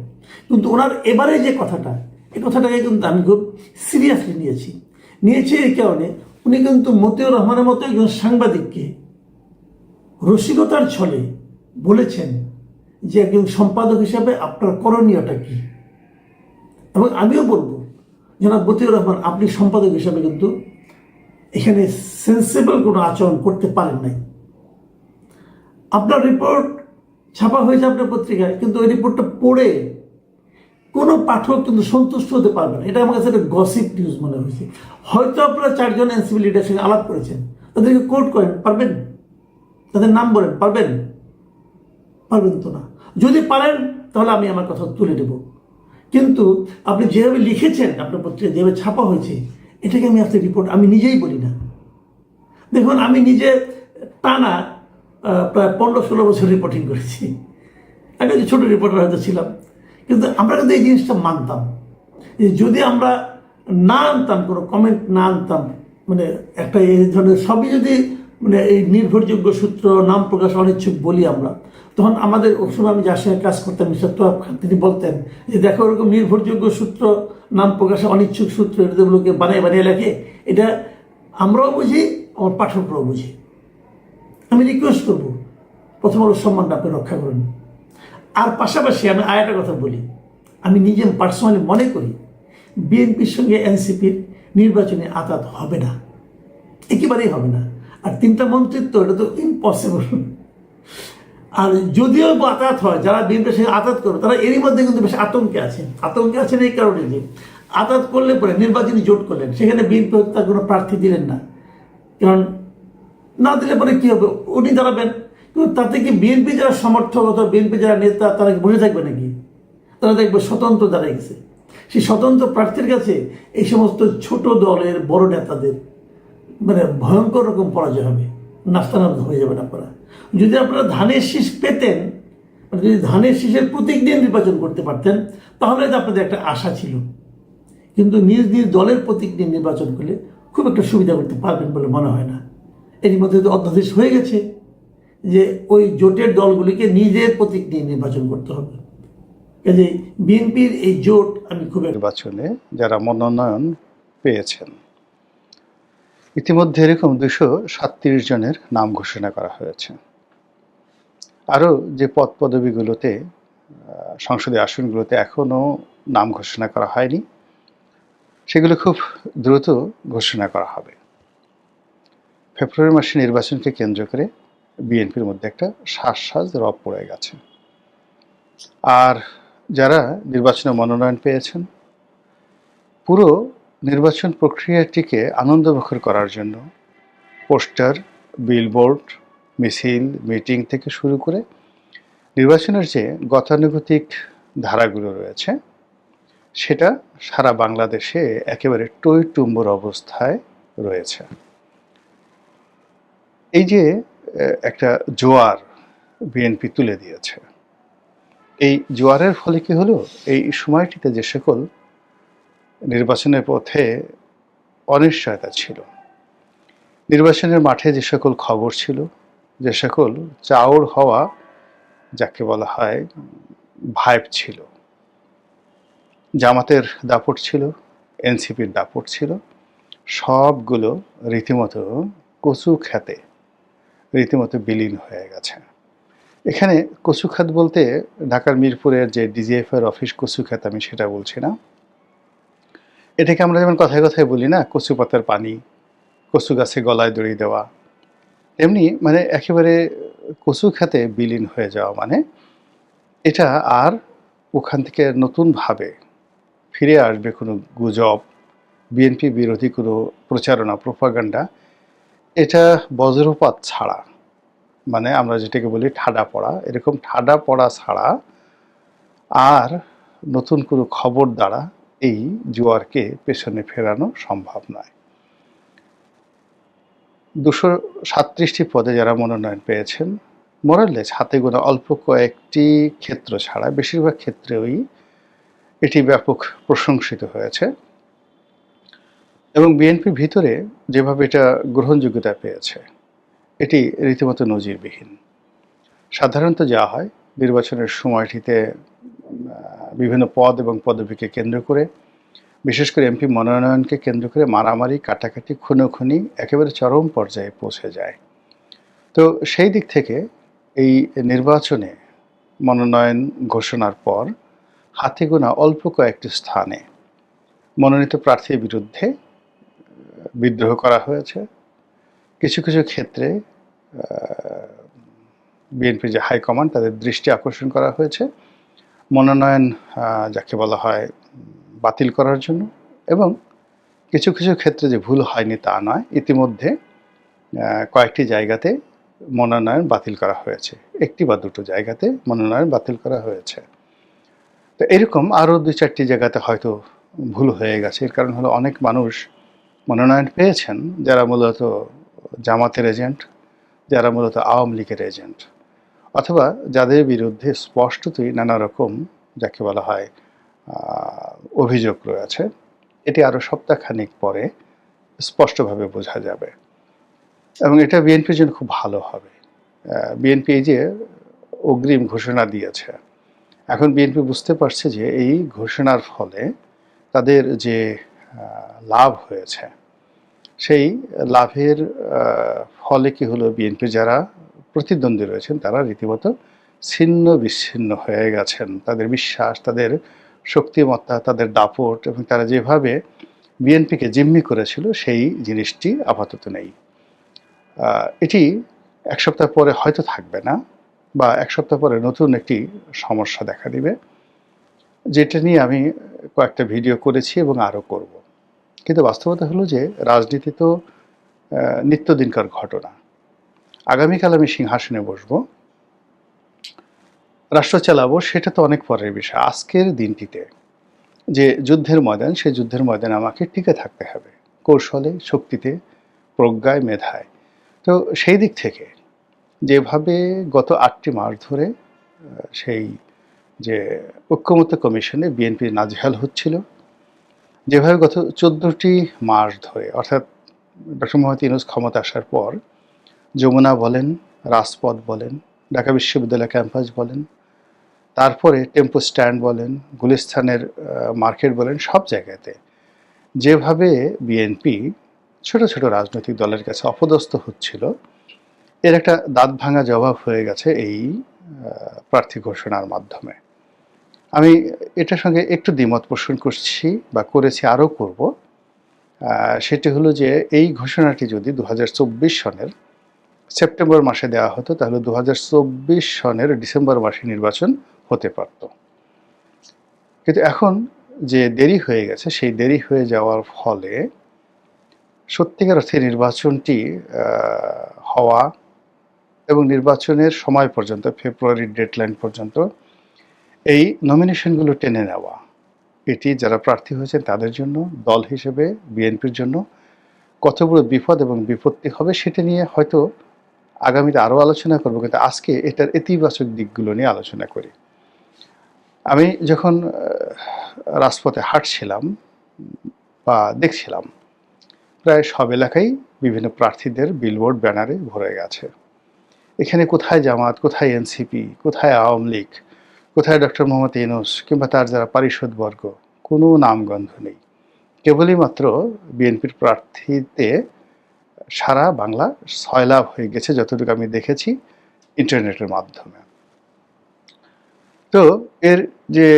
কিন্তু ওনার এবারে যে কথাটা, এই কথাটাকে কিন্তু আমি খুব সিরিয়াসলি নিয়েছি এই কারণে উনি কিন্তু মতিউর রহমানের মতো একজন সাংবাদিককে রসিকতার ছলে বলেছেন যে একজন সম্পাদক হিসাবে আপনার করণীয়টা কি। এবং আমিও বলবো জনাব মতিউর রহমান, আপনি সম্পাদক হিসাবে কিন্তু এখানে সেন্সিবল কোনো আচরণ করতে পারেন নাই। আপনার রিপোর্ট ছাপা হয়েছে আপনার পত্রিকায়, কিন্তু ওই রিপোর্টটা পড়ে কোনো পাঠক কিন্তু সন্তুষ্ট হতে পারবে না। এটা আমার কাছে একটা গসিপ নিউজ মনে হয়েছে। হয়তো আপনারা 4 জন এনসিপি লিডারের সঙ্গে আলাপ করেছেন, তাদেরকে কোট করেন, পারবেন? তাদের নাম বলেন, পারবেন তো না। যদি পারেন তাহলে আমি আমার কথা তুলে দেব। কিন্তু আপনি যেভাবে লিখেছেন, আপনার পত্রিকা যেভাবে ছাপা হয়েছে, এটাকে আমি আসলে রিপোর্ট আমি নিজেই বলি না। দেখুন, আমি নিজে টানা প্রায় 15-16 বছর রিপোর্টিং করেছি। আগে যে ছোটো রিপোর্টার হয়তো ছিলাম, কিন্তু আমরা কিন্তু এই জিনিসটা মানতাম যে যদি আমরা না আনতাম, কোনো কমেন্ট না আনতাম, মানে একটা এই ধরনের সবই যদি মানে এই নির্ভরযোগ্য সূত্র, নাম প্রকাশ অনিচ্ছুক বলি আমরা, তখন আমাদের ওই সময় আমি যার সঙ্গে কাজ করতাম মিস্টার তোয়াব খান, তিনি বলতেন যে দেখো ওরকম নির্ভরযোগ্য সূত্র, নাম প্রকাশে অনিচ্ছুক সূত্র, এটাগুলোকে বানিয়ে লেখে, এটা আমরাও বুঝি, আমার পাঠকরাও বুঝি। আমি রিকোয়েস্ট করবো প্রথম আলোর সম্মানটা আপনি রক্ষা করুন। আর পাশাপাশি আমি আরেকটা কথা বলি, আমি নিজে পার্সোনালি মনে করি বিএনপির সঙ্গে এনসিপির নির্বাচনে আঘাত হবে না, একেবারেই হবে না। আর 3টা মন্ত্রিত্ব, এটা তো ইম্পসিবল। আর যদিও আতাত হয়, যারা বিএনপির সঙ্গে আতাত করে তারা এরই মধ্যে কিন্তু বেশ আতঙ্কে আছেন এই কারণে যে আতাত করলে পরে নির্বাচনী জোট করলেন, সেখানে বিএনপি তার কোনো প্রার্থী দিলেন না, কারণ না দিলে পরে কি হবে, উনি দাঁড়াবেন। কিন্তু তাতে কি বিএনপি যারা সমর্থক অথবা বিএনপি যারা নেতা তারা কি বসে থাকবে নাকি? তারা দেখবে স্বতন্ত্র দাঁড়ায় গেছে। সেই স্বতন্ত্র প্রার্থীর কাছে এই সমস্ত ছোট দলের বড় নেতাদের মানে ভয়ঙ্কর রকম পরাজয় হবে, নাস্তানাবুদ হয়ে যাবেন আপনারা। যদি আপনারা ধানের শীষ পেতেন, যদি ধানের শীষের প্রতীক দিয়ে নির্বাচন করতে পারতেন, তাহলে তো আপনাদের একটা আশা ছিল। কিন্তু নিজ নিজ দলের প্রতীক নিয়ে নির্বাচন করলে খুব একটা সুবিধা করতে পারবেন বলে মনে হয় না। এর মধ্যে তো অধ্যাদেশ হয়ে গেছে যে ওই জোটের দলগুলিকে নিজের প্রতীক নিয়ে নির্বাচন করতে হবে। কাজে বিএনপির এই জোট আমি খুব নির্বাচনে যারা মনোনয়ন পেয়েছেন, ইতিমধ্যে এরকম 237 জনের নাম ঘোষণা করা হয়েছে। আরও যে পদ পদবিগুলোতে সংসদীয় আসনগুলোতে এখনও নাম ঘোষণা করা হয়নি, সেগুলো খুব দ্রুত ঘোষণা করা হবে। ফেব্রুয়ারি মাসে নির্বাচনকে কেন্দ্র করে বিএনপির মধ্যে একটা শ্বাস রব পড়ে গেছে। আর যারা নির্বাচনে মনোনয়ন পেয়েছেন, পুরো নির্বাচন প্রক্রিয়াটিকে আনন্দমুখর করার জন্য পোস্টার, বিলবোর্ড, মিছিল, মিটিং থেকে শুরু করে নির্বাচনের যে গতানুগতিক ধারাগুলো রয়েছে, সেটা সারা বাংলাদেশে একেবারে টইটুম্বর অবস্থায় রয়েছে। এই যে একটা জোয়ার বিএনপি তুলে দিয়েছে, এই জোয়ারের ফলে কি হলো, এই সময়টিতে যে সকল নির্বাচনের পথে অনিশ্চয়তা ছিল, নির্বাচনের মাঠে যে সকল খবর ছিল, যে সকল চাউর হওয়া যাকে বলা হয় ভাইব ছিল, জামাতের দাপট ছিল, এনসিপির দাপট ছিল, সবগুলো রীতিমতো কচু খেতে রীতিমতো বিলীন হয়ে গেছে। এখানে কচু খাত বলতে ঢাকার মিরপুরের যে ডিজিএফের অফিস কচু খাত, আমি সেটা বলছি না। এটাকে আমরা যেমন কথায় কথায় বলি না, কচু পাতার পানি, কচু গাছে গলায় দড়ি দেওয়া, এমনি মানে একেবারে কচু খাতে বিলীন হয়ে যাওয়া, মানে এটা আর ওখান থেকে নতুনভাবে ফিরে আসবে কোনো গুজব, বিএনপি বিরোধী কোনো প্রচারণা, প্রোপাগান্ডা, এটা বজ্রপাত ছাড়া, মানে আমরা যেটাকে বলি ঠাডা পড়া, এরকম ঠাডা পড়া ছাড়া আর নতুন কোনো খবর দ্বারা এই জোয়ারকে পেছনে ফেরানো সম্ভব নয়। 237টি পদে যারা মনোনয়ন পেয়েছেন, মোরালেস হাতে গোনা অল্প কয়েকটি ক্ষেত্র ছাড়া বেশিরভাগ ক্ষেত্রেই এটি ব্যাপক প্রশংসিত হয়েছে এবং বিএনপির ভিতরে যেভাবে এটা গ্রহণযোগ্যতা পেয়েছে, এটি রীতিমতো নজিরবিহীন। সাধারণত যা হয়, নির্বাচনের সময়টিতে বিভিন্ন পদ এবং পদবিকে কেন্দ্র করে, বিশেষ করে এমপি মনোনয়নকে কেন্দ্র করে মারামারি, কাটাকাটি, খুনোখুনি একেবারে চরম পর্যায়ে পৌঁছে যায়। তো সেই দিক থেকে এই নির্বাচনে মনোনয়ন ঘোষণার পর হাতে গোনা অল্প কয়েকটি স্থানে মনোনীত প্রার্থীর বিরুদ্ধে বিদ্রোহ করা হয়েছে। কিছু কিছু ক্ষেত্রে বিএনপির যে হাইকমান্ড, তাদের দৃষ্টি আকর্ষণ করা হয়েছে মনোনয়ন যাকে বলা হয় বাতিল করার জন্য, এবং কিছু কিছু ক্ষেত্রে যে ভুল হয়নি তা নয়, ইতিমধ্যে কয়েকটি জায়গাতে মনোনয়ন বাতিল করা হয়েছে, একটি বা দুটো জায়গাতে মনোনয়ন বাতিল করা হয়েছে। তো এরকম আরও 2-4টি জায়গাতে হয়তো ভুল হয়ে গেছে। এর কারণ হলো অনেক মানুষ মনোনয়ন পেয়েছেন যারা মূলত জামাতের এজেন্ট, যারা মূলত আওয়ামী লীগের এজেন্ট, অথবা যাদের বিরুদ্ধে স্পষ্টতই নানা রকম যাকে বলা হয় অভিযোগ রয়েছে। এটি আরও সপ্তাহখানেক পরে স্পষ্টভাবে বোঝা যাবে এবং এটা বিএনপির জন্য খুব ভালো হবে। বিএনপি এই যে অগ্রিম ঘোষণা দিয়েছে, এখন বিএনপি বুঝতে পারছে যে এই ঘোষণার ফলে তাদের যে লাভ হয়েছে, সেই লাভের ফলে কি হলো, বিএনপির যারা প্রতিদ্বন্দ্বী রয়েছেন তারা রীতিমতো ছিন্ন বিচ্ছিন্ন হয়ে গেছেন। তাদের বিশ্বাস, তাদের শক্তিমত্তা, তাদের দাপট এবং তারা যেভাবে বিএনপিকে জিম্মি করেছিল, সেই জিনিসটি আপাতত নেই। এটি এক সপ্তাহ পরে হয়তো থাকবে না, বা এক সপ্তাহ পরে নতুন একটি সমস্যা দেখা দিবে, যেটা নিয়ে আমি কয়েকটা ভিডিও করেছি এবং আরও করব। কিন্তু বাস্তবতা হলো যে রাজনীতি তো নিত্যদিনকার ঘটনা। আগামীকাল আমি সিংহাসনে বসবো, রাষ্ট্র চালাবো, সেটা তো অনেক পরের বিষয়। আজকের দিনটিতে যে যুদ্ধের ময়দান, সেই যুদ্ধের ময়দানে আমাকে টিকে থাকতে হবে কৌশলে, শক্তিতে, প্রজ্ঞায়, মেধায়। তো সেই দিক থেকে যেভাবে গত ৮টি মাস ধরে সেই যে ঐক্যমত্য কমিশনে বিএনপি নাজেহাল হচ্ছিল, যেভাবে গত ১৪টি মাস ধরে অর্থাৎ ডক্টর মোহাম্মদ ইউনূস ক্ষমতা আসার পর যমুনা বলেন, রাজপথ বলেন, ঢাকা বিশ্ববিদ্যালয় ক্যাম্পাস বলেন, তারপরে টেম্পো স্ট্যান্ড বলেন, গুলিস্তানের মার্কেট বলেন, সব জায়গাতে যেভাবে বিএনপি ছোট ছোট রাজনৈতিক দলের কাছে অপদস্থ হচ্ছিল, এর একটা দাঁত ভাঙা জবাব হয়ে গেছে এই প্রার্থী ঘোষণার মাধ্যমে। আমি এটার সঙ্গে একটু দ্বিমত পোষণ করছি বা করেছি, আরও করব। সেটি হলো যে এই ঘোষণাটি যদি ২০২৪ সনের সেপ্টেম্বর মাসে দেওয়া হতো, তাহলে ২০২৪ সনের ডিসেম্বর মাসে নির্বাচন হতে পারত। কিন্তু এখন যে দেরি হয়ে গেছে, সেই দেরি হয়ে যাওয়ার ফলে সত্যিকার অর্থে নির্বাচনটি হওয়া এবং নির্বাচনের সময় পর্যন্ত, ফেব্রুয়ারির ডেডলাইন পর্যন্ত এই নমিনেশনগুলো টেনে নেওয়া, এটি যারা প্রার্থী হয়েছেন তাদের জন্য, দল হিসেবে বিএনপির জন্য কত বড় বিপদ এবং বিপত্তি হবে, সেটা নিয়ে হয়তো আগামীতে আরও আলোচনা করব। কিন্তু আজকে এটার ইতিবাচক দিকগুলো নিয়ে আলোচনা করি। আমি যখন রাজপথে হাঁটছিলাম বা দেখছিলাম, প্রায় সব এলাকায় বিভিন্ন প্রার্থীদের বিলবোর্ড, ব্যানারে ভরে গেছে। এখানে কোথায় জামাত, কোথায় এনসিপি, কোথায় আওয়ামী লীগ, কোথায় ডক্টর মোহাম্মদ ইউনূস কিংবা তার যারা পারিষদবর্গ, কোনো নামগন্ধ নেই। কেবলই মাত্র বিএনপির প্রার্থীতে সারা বাংলা সয়লাভ হয়ে গেছে, যতটুকু আমি দেখেছি ইন্টারনেটের মাধ্যমে। তো এর যে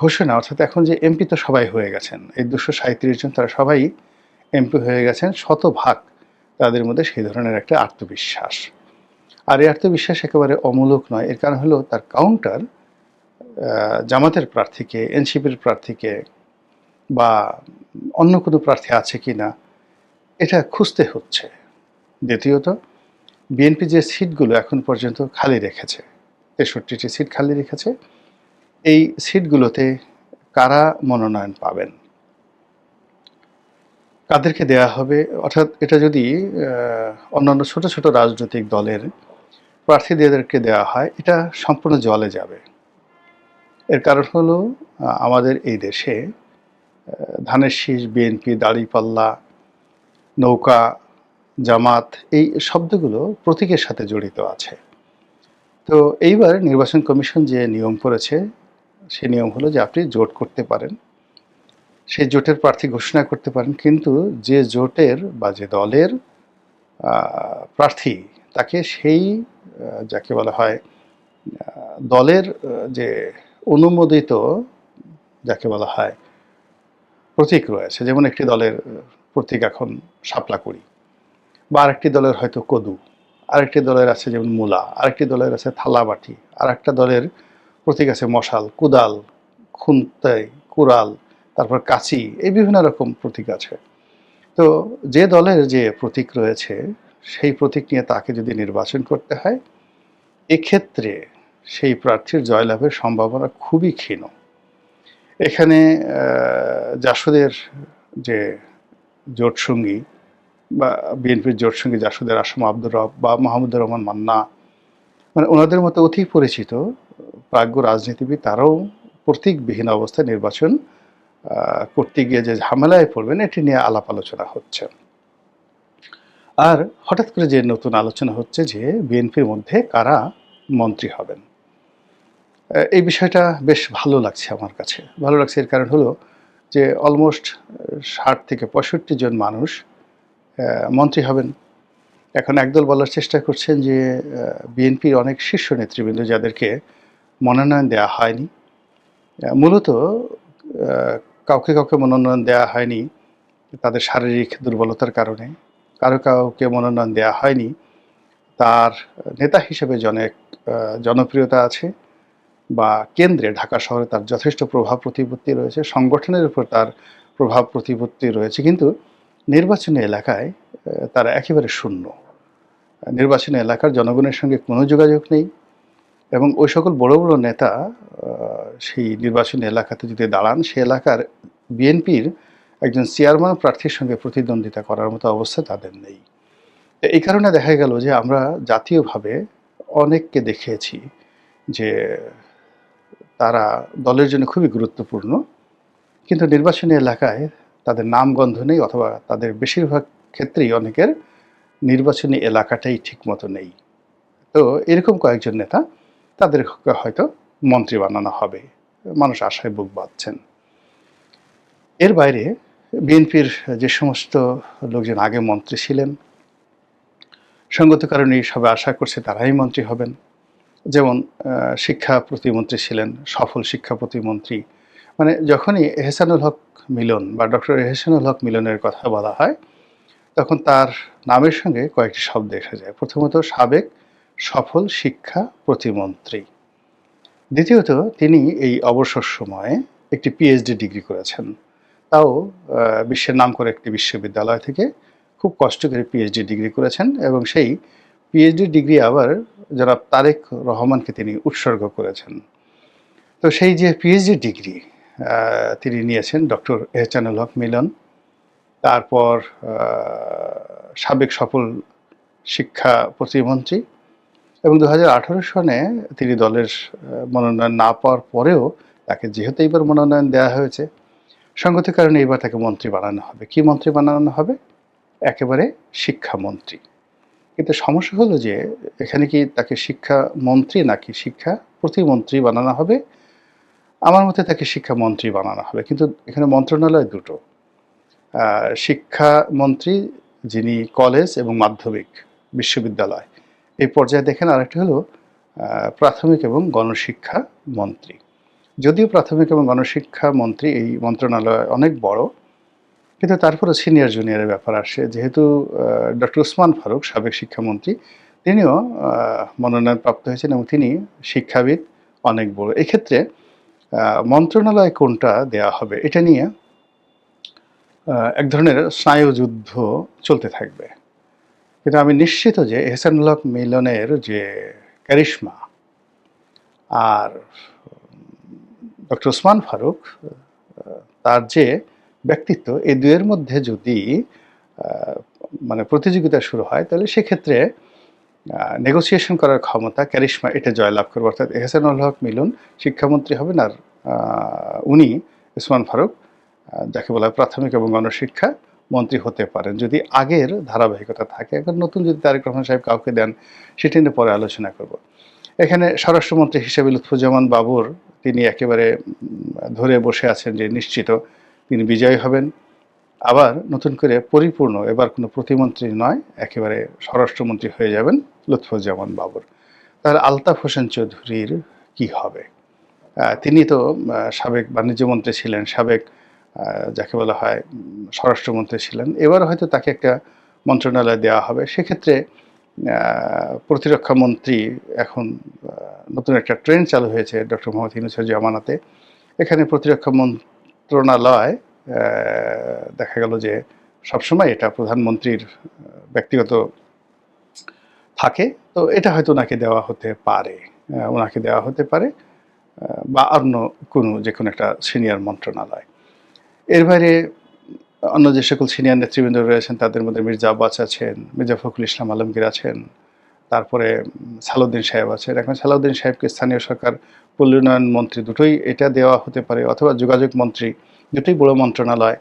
ঘোষণা, অর্থাৎ এখন যে এমপি তো সবাই হয়ে গেছেন, এই ২৩৭ জন, তারা সবাই এমপি হয়ে গেছেন। শতভাগ তাদের মধ্যে সেই ধরনের একটা আত্মবিশ্বাস। আর এই আত্মবিশ্বাস একেবারে অমূলক নয়। এর কারণ হলো তার কাউন্টার জামাতের প্রার্থীকে, এনসিপির প্রার্থীকে বা অন্য কোনো প্রার্থী আছে কি না, এটা খুঁজতে হচ্ছে। দ্বিতীয়ত, বিএনপি যে সিটগুলো এখন পর্যন্ত খালি রেখেছে, ৬৩টি সিট খালি রেখেছে, এই সিটগুলোতে কারা মনোনয়ন পাবেন, কাদেরকে দেয়া হবে, অর্থাৎ এটা যদি অন্যান্য ছোট ছোট রাজনৈতিক দলের প্রার্থীদেরকে দেওয়া হয়, এটা সম্পূর্ণ জলে যাবে। এর কারণ হলো আমাদের এই দেশে ধানের শীষ, বিএনপি, দাড়িপাল্লা, নৌকা, জামাত, এই শব্দগুলো প্রতীকের সাথে জড়িত আছে। তো এইবার নির্বাচন কমিশন যে নিয়ম করেছে, সে নিয়ম হলো যে আপনি জোট করতে পারেন, সেই জোটের প্রার্থী ঘোষণা করতে পারেন, কিন্তু যে জোটের বা যে দলের প্রার্থী, তাকে সেই যাকে বলা হয় দলের যে অনুমোদিত, যাকে বলা হয় প্রতীক রয়েছে, যেমন একটি দলের প্রতীক এখন শাপলা কড়ি, বা আরেকটি দলের হয়তো কদু, আরেকটি দলের আছে যেমন মূলা, আরেকটি দলের আছে থালাবাটি, আর একটা দলের প্রতীক আছে মশাল, কুদাল, খুন্তাই, কুড়াল, তারপর কাঁচি, এই বিভিন্ন রকম প্রতীক আছে। তো যে দলের যে প্রতীক রয়েছে, সেই প্রতীক নিয়ে তাকে যদি নির্বাচন করতে হয়, এক্ষেত্রে সেই প্রার্থীর জয়লাভের সম্ভাবনা খুবই ক্ষীণ। এখানে জাসদের যে জোটসঙ্গী বা বিএনপির জোটসঙ্গী জাসদের আসম আব্দুর রব বা মাহমুদুর রহমান মান্না, মানে ওনাদের মতো অতি পরিচিত প্রাজ্ঞ রাজনীতিবিদ, তারাও প্রতীকবিহীন অবস্থায় নির্বাচন করতে গিয়ে যে ঝামেলায় পড়বেন, এটি নিয়ে আলাপ আলোচনা হচ্ছে। আর হঠাৎ করে যে নতুন আলোচনা হচ্ছে যে বিএনপির মধ্যে কারা মন্ত্রী হবেন, এই বিষয়টা বেশ ভালো লাগছে আমার কাছে। ভালো লাগছে এর কারণ হলো যে অলমোস্ট ৬০ থেকে ৬৫ জন মানুষ মন্ত্রী হবেন। এখন একদল বলার চেষ্টা করছেন যে বিএনপির অনেক শীর্ষ নেতৃবৃন্দ যাদেরকে মনোনয়ন দেওয়া হয়নি, মূলত কাউকে কাউকে মনোনয়ন দেওয়া হয়নি তাদের শারীরিক দুর্বলতার কারণে, কারো কাউকে মনোনয়ন দেওয়া হয়নি তার নেতা হিসেবে জনপ্রিয়তা আছে, বা কেন্দ্রে ঢাকা শহরে তার যথেষ্ট প্রভাব প্রতিপত্তি রয়েছে, সংগঠনের উপর তার প্রভাব প্রতিপত্তি রয়েছে, কিন্তু নির্বাচনী এলাকায় তারা একেবারে শূন্য। নির্বাচনী এলাকার জনগণের সঙ্গে কোনো যোগাযোগ নেই, এবং ওই সকল বড় বড় নেতা সেই নির্বাচনী এলাকাতে যদি দাঁড়ান, সে এলাকার বিএনপির একজন চেয়ারম্যান প্রার্থীর সঙ্গে প্রতিদ্বন্দ্বিতা করার মতো অবস্থা তাদের নেই। এই কারণে দেখা গেল যে আমরা জাতীয়ভাবে অনেককে দেখিয়েছি যে তারা দলের জন্য খুবই গুরুত্বপূর্ণ, কিন্তু নির্বাচনী এলাকায় তাদের নামগন্ধ নেই, অথবা তাদের বেশিরভাগ ক্ষেত্রেই অনেকের নির্বাচনী এলাকাটাই ঠিকমতো নেই। তো এরকম কয়েকজন নেতা, তাদের হয়তো মন্ত্রী বানানো হবে, মানুষ আশায় বুক বাঁধছেন। এর বাইরে বিএনপির যে সমস্ত লোকজন আগে মন্ত্রী ছিলেন, সঙ্গত কারণে সবাই আশা করছে তারাই মন্ত্রী হবেন। যেমন শিক্ষা প্রতিমন্ত্রী ছিলেন, সফল শিক্ষা প্রতিমন্ত্রী। মানে যখনই এহসানুল হক মিলন বা ডক্টর এহসানুল হক মিলনের কথা বলা হয়, তখন তার নামের সঙ্গে কয়েকটি শব্দ এসে যায়। প্রথমত সাবেক সফল শিক্ষা প্রতিমন্ত্রী, দ্বিতীয়ত তিনি এই অবসর সময়ে একটি পিএইচডি ডিগ্রি করেছেন, তাও বিশ্বের নামকরা একটি বিশ্ববিদ্যালয় থেকে খুব কষ্ট করে পিএইচডি ডিগ্রি করেছেন, এবং সেই পিএইচডি ডিগ্রি আবার জনাব তারেক রহমানকে তিনি উৎসর্গ করেছেন। তো সেই যে পিএইচডি ডিগ্রি তিনি নিয়েছেন ডক্টর এহসানুল হক মিলন, তারপর সাবেক সফল শিক্ষা প্রতিমন্ত্রী, এবং 2018 সনে তিনি দলের মনোনয়ন না পাওয়ার পরেও তাকে যেহেতু এইবার মনোনয়ন দেওয়া হয়েছে, সঙ্গত কারণে এইবার তাকে মন্ত্রী বানানো হবে। কি মন্ত্রী বানানো হবে? একেবারে শিক্ষামন্ত্রী। কিন্তু সমস্যা হলো যে এখানে কি তাকে শিক্ষামন্ত্রী নাকি শিক্ষা প্রতিমন্ত্রী বানানো হবে? আমার মতে তাকে শিক্ষামন্ত্রী বানানো হবে, কিন্তু এখানে মন্ত্রণালয় দুটো। শিক্ষামন্ত্রী যিনি কলেজ এবং মাধ্যমিক বিশ্ববিদ্যালয় এই পর্যায়ে দেখেন, আরেকটি হলো প্রাথমিক এবং গণশিক্ষা মন্ত্রী। যদিও প্রাথমিক এবং গণশিক্ষা মন্ত্রী এই মন্ত্রণালয় অনেক বড়, কিন্তু তারপরে সিনিয়র জুনিয়রের ব্যাপার আসে। যেহেতু ডক্টর ওসমান ফারুক সাবেক শিক্ষামন্ত্রী, তিনিও মনোনয়নপ্রাপ্ত হয়েছেন, এবং তিনি শিক্ষাবিদ অনেক বড়। এক্ষেত্রে মন্ত্রণালয় কোনটা দেয়া হবে এটা নিয়ে এক ধরনের স্নায়ুযুদ্ধ চলতে থাকবে। কিন্তু আমি নিশ্চিত যে এহসানুল হক মিলনের যে ক্যারিশমা আর ডক্টর ওসমান ফারুক তার যে ব্যক্তিত্ব, এই দুয়ের মধ্যে যদি মানে প্রতিযোগিতা শুরু হয়, তাহলে সেক্ষেত্রে নেগোসিয়েশন করার ক্ষমতা, ক্যারিশমা, এটা জয়লাভ করবে। অর্থাৎ এহসানুল হক মিলন শিক্ষামন্ত্রী হবেন, আর উনি ওসমান ফারুক যাকে বলা হয় প্রাথমিক এবং গণশিক্ষা মন্ত্রী হতে পারেন, যদি আগের ধারাবাহিকতা থাকে। এখন নতুন যদি তারেক রহমান সাহেব কাউকে দেন, সেটি নিয়ে পরে আলোচনা করব। এখানে স্বরাষ্ট্রমন্ত্রী হিসেবে লুৎফুজ্জামান বাবর, তিনি একেবারে ধরে বসে আছেন যে নিশ্চিত তিনি বিজয়ী হবেন। আবার নতুন করে পরিপূর্ণ, এবার কোনো প্রতিমন্ত্রী নয়, একেবারে স্বরাষ্ট্রমন্ত্রী হয়ে যাবেন লুৎফুজ্জামান বাবর। তাহলে আলতাফ হোসেন চৌধুরীর কি হবে? তিনি তো সাবেক বাণিজ্যমন্ত্রী ছিলেন, সাবেক যাকে বলা হয় স্বরাষ্ট্রমন্ত্রী ছিলেন। এবার হয়তো তাকে একটা মন্ত্রণালয় দেওয়া হবে। সেক্ষেত্রে প্রতিরক্ষা মন্ত্রী, এখন নতুন একটা ট্রেন্ড চালু হয়েছে ডক্টর মোহাম্মদ ইউনূসের জামানাতে। এখানে প্রতিরক্ষা মন্ত্রণালয় দেখা গেল যে সবসময় এটা প্রধানমন্ত্রীর ব্যক্তিগত থাকে, তো এটা হয়তো ওনাকে দেওয়া হতে পারে, বা অন্য যে কোনো একটা সিনিয়র মন্ত্রণালয়। এর বাইরে অন্য যে সকল সিনিয়র নেতৃবৃন্দ রয়েছেন, তাদের মধ্যে মির্জা আব্বাস আছেন, মির্জা ফখরুল ইসলাম আলমগীর আছেন, তারপরে সালাউদ্দিন সাহেব আছেন। এখন সালাউদ্দিন সাহেবকে স্থানীয় সরকার পল্লী উন্নয়ন মন্ত্রী দুটোই এটা দেওয়া হতে পারে, অথবা যোগাযোগ মন্ত্রী, দুটোই বড় মন্ত্রণালয়,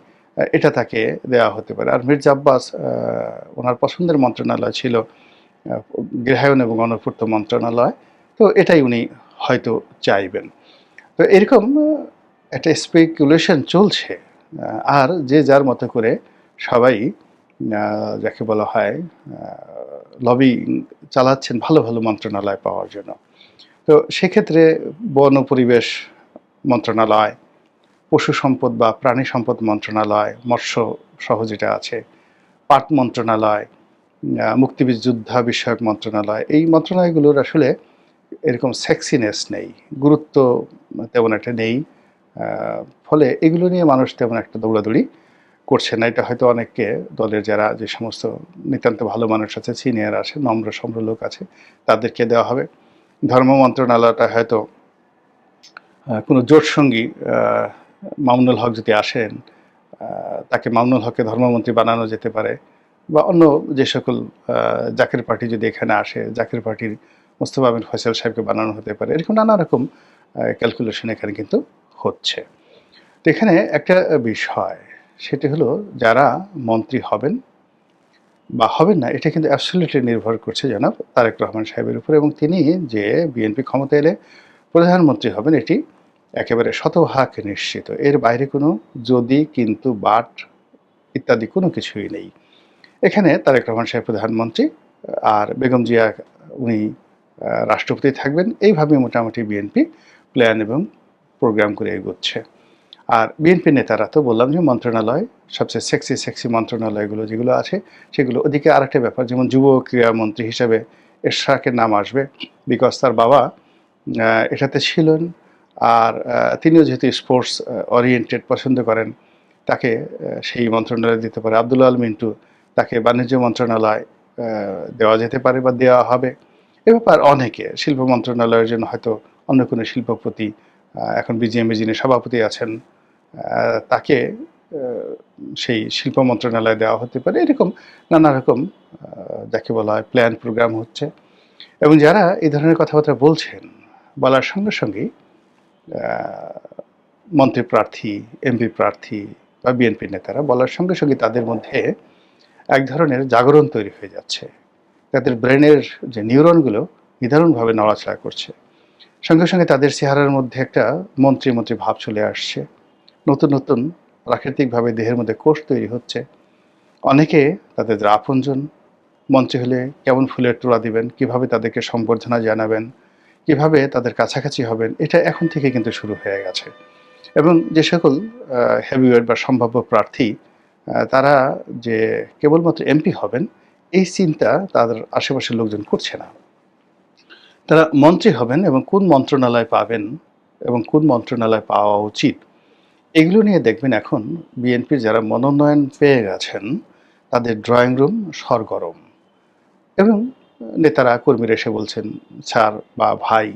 এটা তাকে দেওয়া হতে পারে। আর মির্জা আব্বাস, ওনার পছন্দের মন্ত্রণালয় ছিল গৃহায়ন এবং গণপূর্ত মন্ত্রণালয়, তো এটাই উনি হয়তো চাইবেন। তো এরকম একটা স্পেকুলেশন চলছে, আর যে যার মতো করে সবাই যাকে বলা হয় লবি চালাচ্ছেন ভালো ভালো মন্ত্রণালয় পাওয়ার জন্য। তো সেক্ষেত্রে বন ও পরিবেশ মন্ত্রণালয়, পশু সম্পদ বা প্রাণী সম্পদ মন্ত্রণালয়, মৎস্য সহ যেটা আছে, পাট মন্ত্রণালয়, মুক্তিযোদ্ধা বিষয়ক মন্ত্রণালয়, এই মন্ত্রণালয়গুলোর আসলে এরকম সেক্সিনেস নেই, গুরুত্ব তেমন একটা নেই। ফলে এগুলো নিয়ে মানুষ তেমন একটা দৌড়াদৌড়ি করছে না। এটা হয়তো অনেককে দলের যারা যে সমস্ত নিতান্ত ভালো মানুষ আছে, সিনিয়র আছে, নম্র সম্র লোক আছে, তাদেরকে দেওয়া হবে। ধর্ম মন্ত্রণালয়টা হয়তো কোনো জোটসঙ্গী মামুনুল হক যদি আসেন, তাকে মামুনুল হককে ধর্মমন্ত্রী বানানো যেতে পারে, বা অন্য যে সকল জাকের পার্টি যদি এখানে আসে, জাকের পার্টির মোস্তফা আমির ফয়সাল সাহেবকে বানানো হতে পারে। এরকম নানা রকম ক্যালকুলেশন এখানে কিন্তু হচ্ছে। তো এখানে একটা বিষয়, সেটি হলো যারা মন্ত্রী হবেন বা হবেন না, এটা কিন্তু অ্যাবসলিউটলি নির্ভর করছে জনাব তারেক রহমান সাহেবের উপর, এবং তিনি যে বিএনপি ক্ষমতা এলে প্রধানমন্ত্রী হবেন এটি একেবারে শতভাগ নিশ্চিত। এর বাইরে কোনো যদি, কিন্তু, বাট ইত্যাদি কোনো কিছুই নেই। এখানে তারেক রহমান সাহেব প্রধানমন্ত্রী, আর বেগম জিয়া উনি রাষ্ট্রপতি থাকবেন। এইভাবে মোটামুটি বিএনপি প্ল্যান এবং প্রোগ্রাম করে এগোচ্ছে। আর বিএনপি নেতারা তো বললাম যে মন্ত্রণালয়, সবচেয়ে সেক্সি মন্ত্রণালয়গুলো যেগুলো আছে সেগুলো। ওদিকে আরেকটা ব্যাপার, যেমন যুব ক্রীড়া মন্ত্রী হিসাবে এরশাকের নাম আসবে, বিকজ তার বাবা এটাতে ছিলেন। আর তিনিও যেহেতু স্পোর্টস ওরিয়েন্টেড পছন্দ করেন, তাকে সেই মন্ত্রণালয় দিতে পারে। আব্দুল আল মিন্টু, তাকে বাণিজ্য মন্ত্রণালয় দেওয়া যেতে পারে বা দেওয়া হবে। এ ব্যাপার অনেকে, শিল্প মন্ত্রণালয়ের জন্য হয়তো অন্য কোনো শিল্পপতি, এখন বিজিএমএ যিনি সভাপতি আছেন, তাকে সেই শিল্প মন্ত্রণালয় দেওয়া হতে পারে। এরকম নানা রকম যাকে বলা হয় প্ল্যান প্রোগ্রাম হচ্ছে। এবং যারা এই ধরনের কথাবার্তা বলছেন, বলার সঙ্গে সঙ্গেই মন্ত্রী প্রার্থী, এমপি প্রার্থী বা বিএনপি নেতারা বলার সঙ্গে সঙ্গে তাদের মধ্যে এক ধরনের জাগরণ তৈরি হয়ে যাচ্ছে। তাদের ব্রেনের যে নিউরনগুলো নিদারুণভাবে নড়াচড়া করছে। সঙ্গে সঙ্গে তাদের চেহারার মধ্যে একটা মন্ত্রী মন্ত্রী ভাব চলে আসছে। নতুন নতুন প্রাকৃতিকভাবে দেহের মধ্যে কোষ তৈরি হচ্ছে। অনেকে তাদের যারা আপনজন, মন্ত্রী হলে কেমন ফুলের তোড়া দিবেন, কিভাবে তাদেরকে সম্বর্ধনা জানাবেন, কিভাবে তাদের কাছাকাছি হবেন, এটা এখন থেকে কিন্তু শুরু হয়ে গেছে। এবং যে সকল হেভিওয়েট বা সম্ভাব্য প্রার্থী, তারা যে কেবলমাত্র এমপি হবেন এই চিন্তা তাদের আশেপাশের লোকজন করছে না। তারা মন্ত্রী হবেন এবং কোন মন্ত্রণালয় পাবেন এবং কোন মন্ত্রণালয় পাওয়া উচিত, এগুলো নিয়ে দেখবেন এখন বিএনপির যারা মনোনয়ন পেয়ে গেছেন তাদের ড্রয়িং রুম সরগরম। এবং নেতারা কর্মীরা এসে বলছেন, স্যার বা ভাই,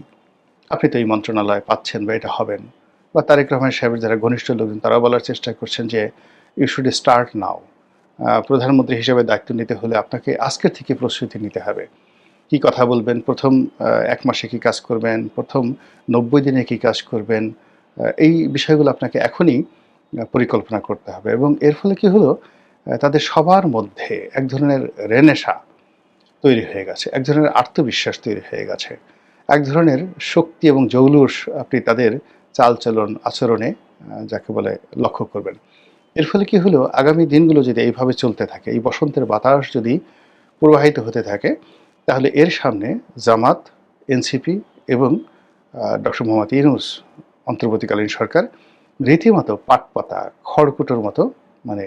আপনি তো এই মন্ত্রণালয় পাচ্ছেন বা এটা হবেন। বা তারেক রহমান সাহেবের যারা ঘনিষ্ঠ লোকজন তারা বলার চেষ্টা করছেন যে ইউ শুড স্টার্ট নাও। প্রধানমন্ত্রী হিসেবে দায়িত্ব নিতে হলে আপনাকে আজকের থেকে প্রস্তুতি নিতে হবে। কি কথা বলবেন, প্রথম 1 মাসে কি কাজ করবেন, প্রথম 90 দিনে কি কাজ করবেন, এই বিষয়গুলো আপনাকে এখনই পরিকল্পনা করতে হবে। এবং এর ফলে কি হলো, তাদের সবার মধ্যে এক ধরনের রেনেশা তৈরি হয়ে গেছে, এক ধরনের আত্মবিশ্বাস তৈরি হয়ে গেছে, এক ধরনের শক্তি এবং জৌলুস আপনি তাদের চালচলন আচরণে যাকে বলে লক্ষ্য করবেন। এর ফলে কি হলো, আগামী দিনগুলো যদি এইভাবে চলতে থাকে, এই বসন্তের বাতাস যদি প্রবাহিত হতে থাকে, তাহলে এর সামনে জামাত, এনসিপি এবং ডক্টর মোহাম্মদ ইউনূস অন্তর্বর্তীকালীন সরকার রীতিমতো পাটপাতা খড়কুটোর মতো মানে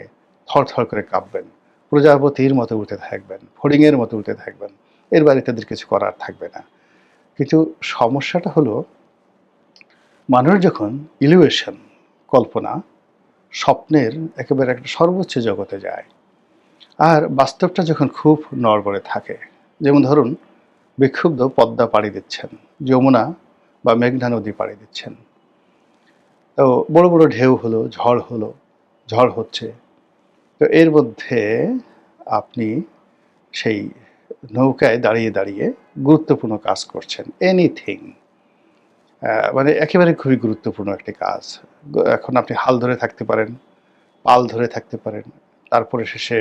থরথর করে কাঁপবেন, প্রজাপতির মতো উঠে থাকবেন, ফড়িংয়ের মতো উঠে থাকবেন। এর বাইরে তাদের কিছু করার থাকবে না। কিন্তু সমস্যাটা হলো, মানুষ যখন ইলিউশন, কল্পনা, স্বপ্নের একেবারে একটা সর্বোচ্চ জগতে যায়, আর বাস্তবটা যখন খুব নড়বড়ে থাকে, যেমন ধরুন বিক্ষুব্ধ পদ্মা পাড়ি দিচ্ছেন, যমুনা বা মেঘনা নদী পাড়ি দিচ্ছেন, তো বড় বড় ঢেউ হলো, ঝড় হচ্ছে। তো এর মধ্যে আপনি সেই নৌকায় দাঁড়িয়ে দাঁড়িয়ে গুরুত্বপূর্ণ কাজ করছেন, এনিথিং, মানে একেবারে খুবই গুরুত্বপূর্ণ একটি কাজ। এখন আপনি হাল ধরে থাকতে পারেন, পাল ধরে থাকতে পারেন, তারপরে শেষে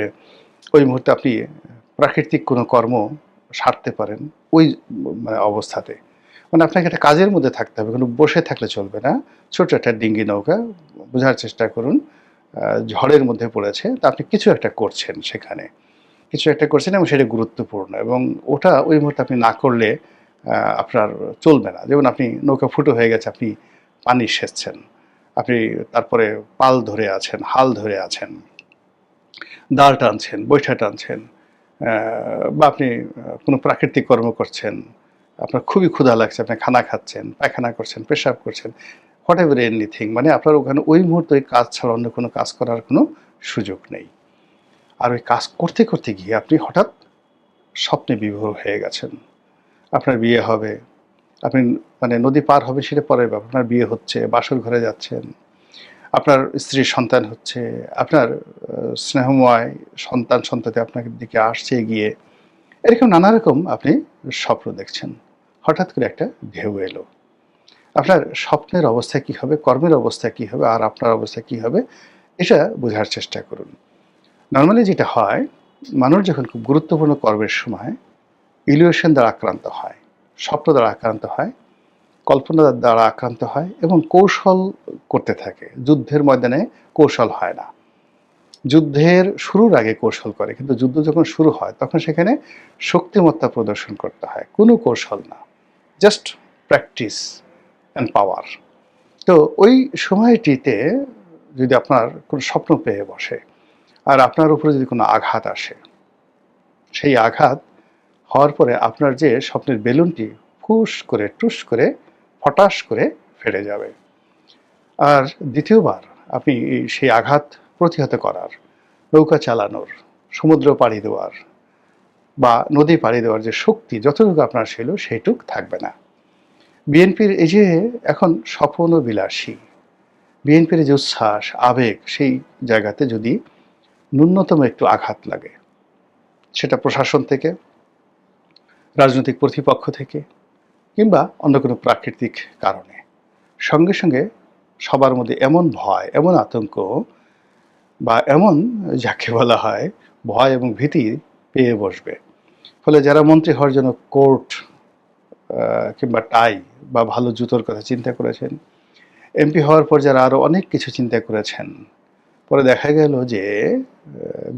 ওই মুহূর্তে আপনি প্রাকৃতিক কোনো কর্ম সারতে পারেন ওই মানে অবস্থাতে। মানে আপনাকে একটা কাজের মধ্যে থাকতে হবে, কোনো বসে থাকলে চলবে না। ছোট একটা ডিঙ্গি নৌকা, বোঝার চেষ্টা করুন, ঝড়ের মধ্যে পড়েছে, তা আপনি কিছু একটা করছেন, সেখানে কিছু একটা করছেন এবং সেটা গুরুত্বপূর্ণ, এবং ওটা ওই মুহূর্তে আপনি না করলে আপনার চলবে না। যেমন আপনি নৌকা ফুটো হয়ে গেছে, আপনি পানি সেচছেন, আপনি তারপরে পাল ধরে আছেন, হাল ধরে আছেন, দাঁড় টানছেন, বৈঠা টানছেন, বা আপনি কোনো প্রাকৃতিক কর্ম করছেন, আপনার খুবই ক্ষুধা লাগছে, আপনি খানা খাচ্ছেন, পায়খানা করছেন, পেশাব করছেন, হোয়াট এভার এনিথিং, মানে আপনার ওখানে ওই মুহূর্তে ওই কাজ ছাড়া অন্য কোনো কাজ করার কোনো সুযোগ নেই। আর ওই কাজ করতে করতে গিয়ে আপনি হঠাৎ স্বপ্নে বিভোর হয়ে গেছেন। আপনার বিয়ে হবে, আপনি মানে নদী পার হবে সেটা পরের ব্যাপার, আপনার বিয়ে হচ্ছে, বাসর ঘরে যাচ্ছেন, আপনার স্ত্রীর সন্তান হচ্ছে, আপনার স্নেহময় সন্তান সন্ততি আপনার দিকে আসছে এগিয়ে, এরকম নানা রকম আপনি স্বপ্ন দেখছেন। হঠাৎ করে একটা ঢেউ এলো। আপনার স্বপ্নের অবস্থা কী হবে, কর্মের অবস্থা কী হবে, আর আপনার অবস্থা কী হবে, এটা বোঝার চেষ্টা করুন। নর্মালি যেটা হয়, মানুষ যখন খুব গুরুত্বপূর্ণ কর্মের সময় ইলিউশন দ্বারা আক্রান্ত হয়, স্বপ্ন দ্বারা আক্রান্ত হয়, কল্পনা দ্বারা আক্রান্ত হয় এবং কৌশল করতে থাকে। যুদ্ধের ময়দানে কৌশল হয় না, যুদ্ধের শুরুর আগে কৌশল করে, কিন্তু যুদ্ধ যখন শুরু হয় তখন সেখানে শক্তিমত্তা প্রদর্শন করতে হয়, কোনো কৌশল না, জাস্ট প্র্যাকটিস অ্যান্ড পাওয়ার। তো ওই সময়টিতে যদি আপনার কোনো স্বপ্ন পেয়ে বসে আর আপনার উপরে যদি কোনো আঘাত আসে, সেই আঘাত হওয়ার পরে আপনার যে স্বপ্নের বেলুনটি ফুস করে টুস করে ফটাস করে ফেটে যাবে। আর দ্বিতীয়বার আপনি সেই আঘাত প্রতিহত করার, নৌকা চালানোর, সমুদ্র পাড়ি দেওয়ার বা নদী পাড়ি দেওয়ার যে শক্তি যতটুকু আপনার ছিল সেইটুক থাকবে না। বিএনপির এই যে এখন স্বপ্ন বিলাসী, বিএনপির যে উচ্ছ্বাস আবেগ, সেই জায়গাতে যদি ন্যূনতম একটু আঘাত লাগে, সেটা প্রশাসন থেকে, রাজনৈতিক প্রতিপক্ষ থেকে কিংবা অন্য কোনো প্রাকৃতিক কারণে, সঙ্গে সঙ্গে সবার মধ্যে এমন ভয়, এমন আতঙ্ক বা এমন যাকে বলা হয় ভয় এবং ভীতি পেয়ে বসবে। ফলে যারা মন্ত্রী হওয়ার জন্য কোট কিংবা টাই বা ভালো জুতোর কথা চিন্তা করেছেন, এমপি হওয়ার পর যারা আরও অনেক কিছু চিন্তা করেছেন, পরে দেখা গেল যে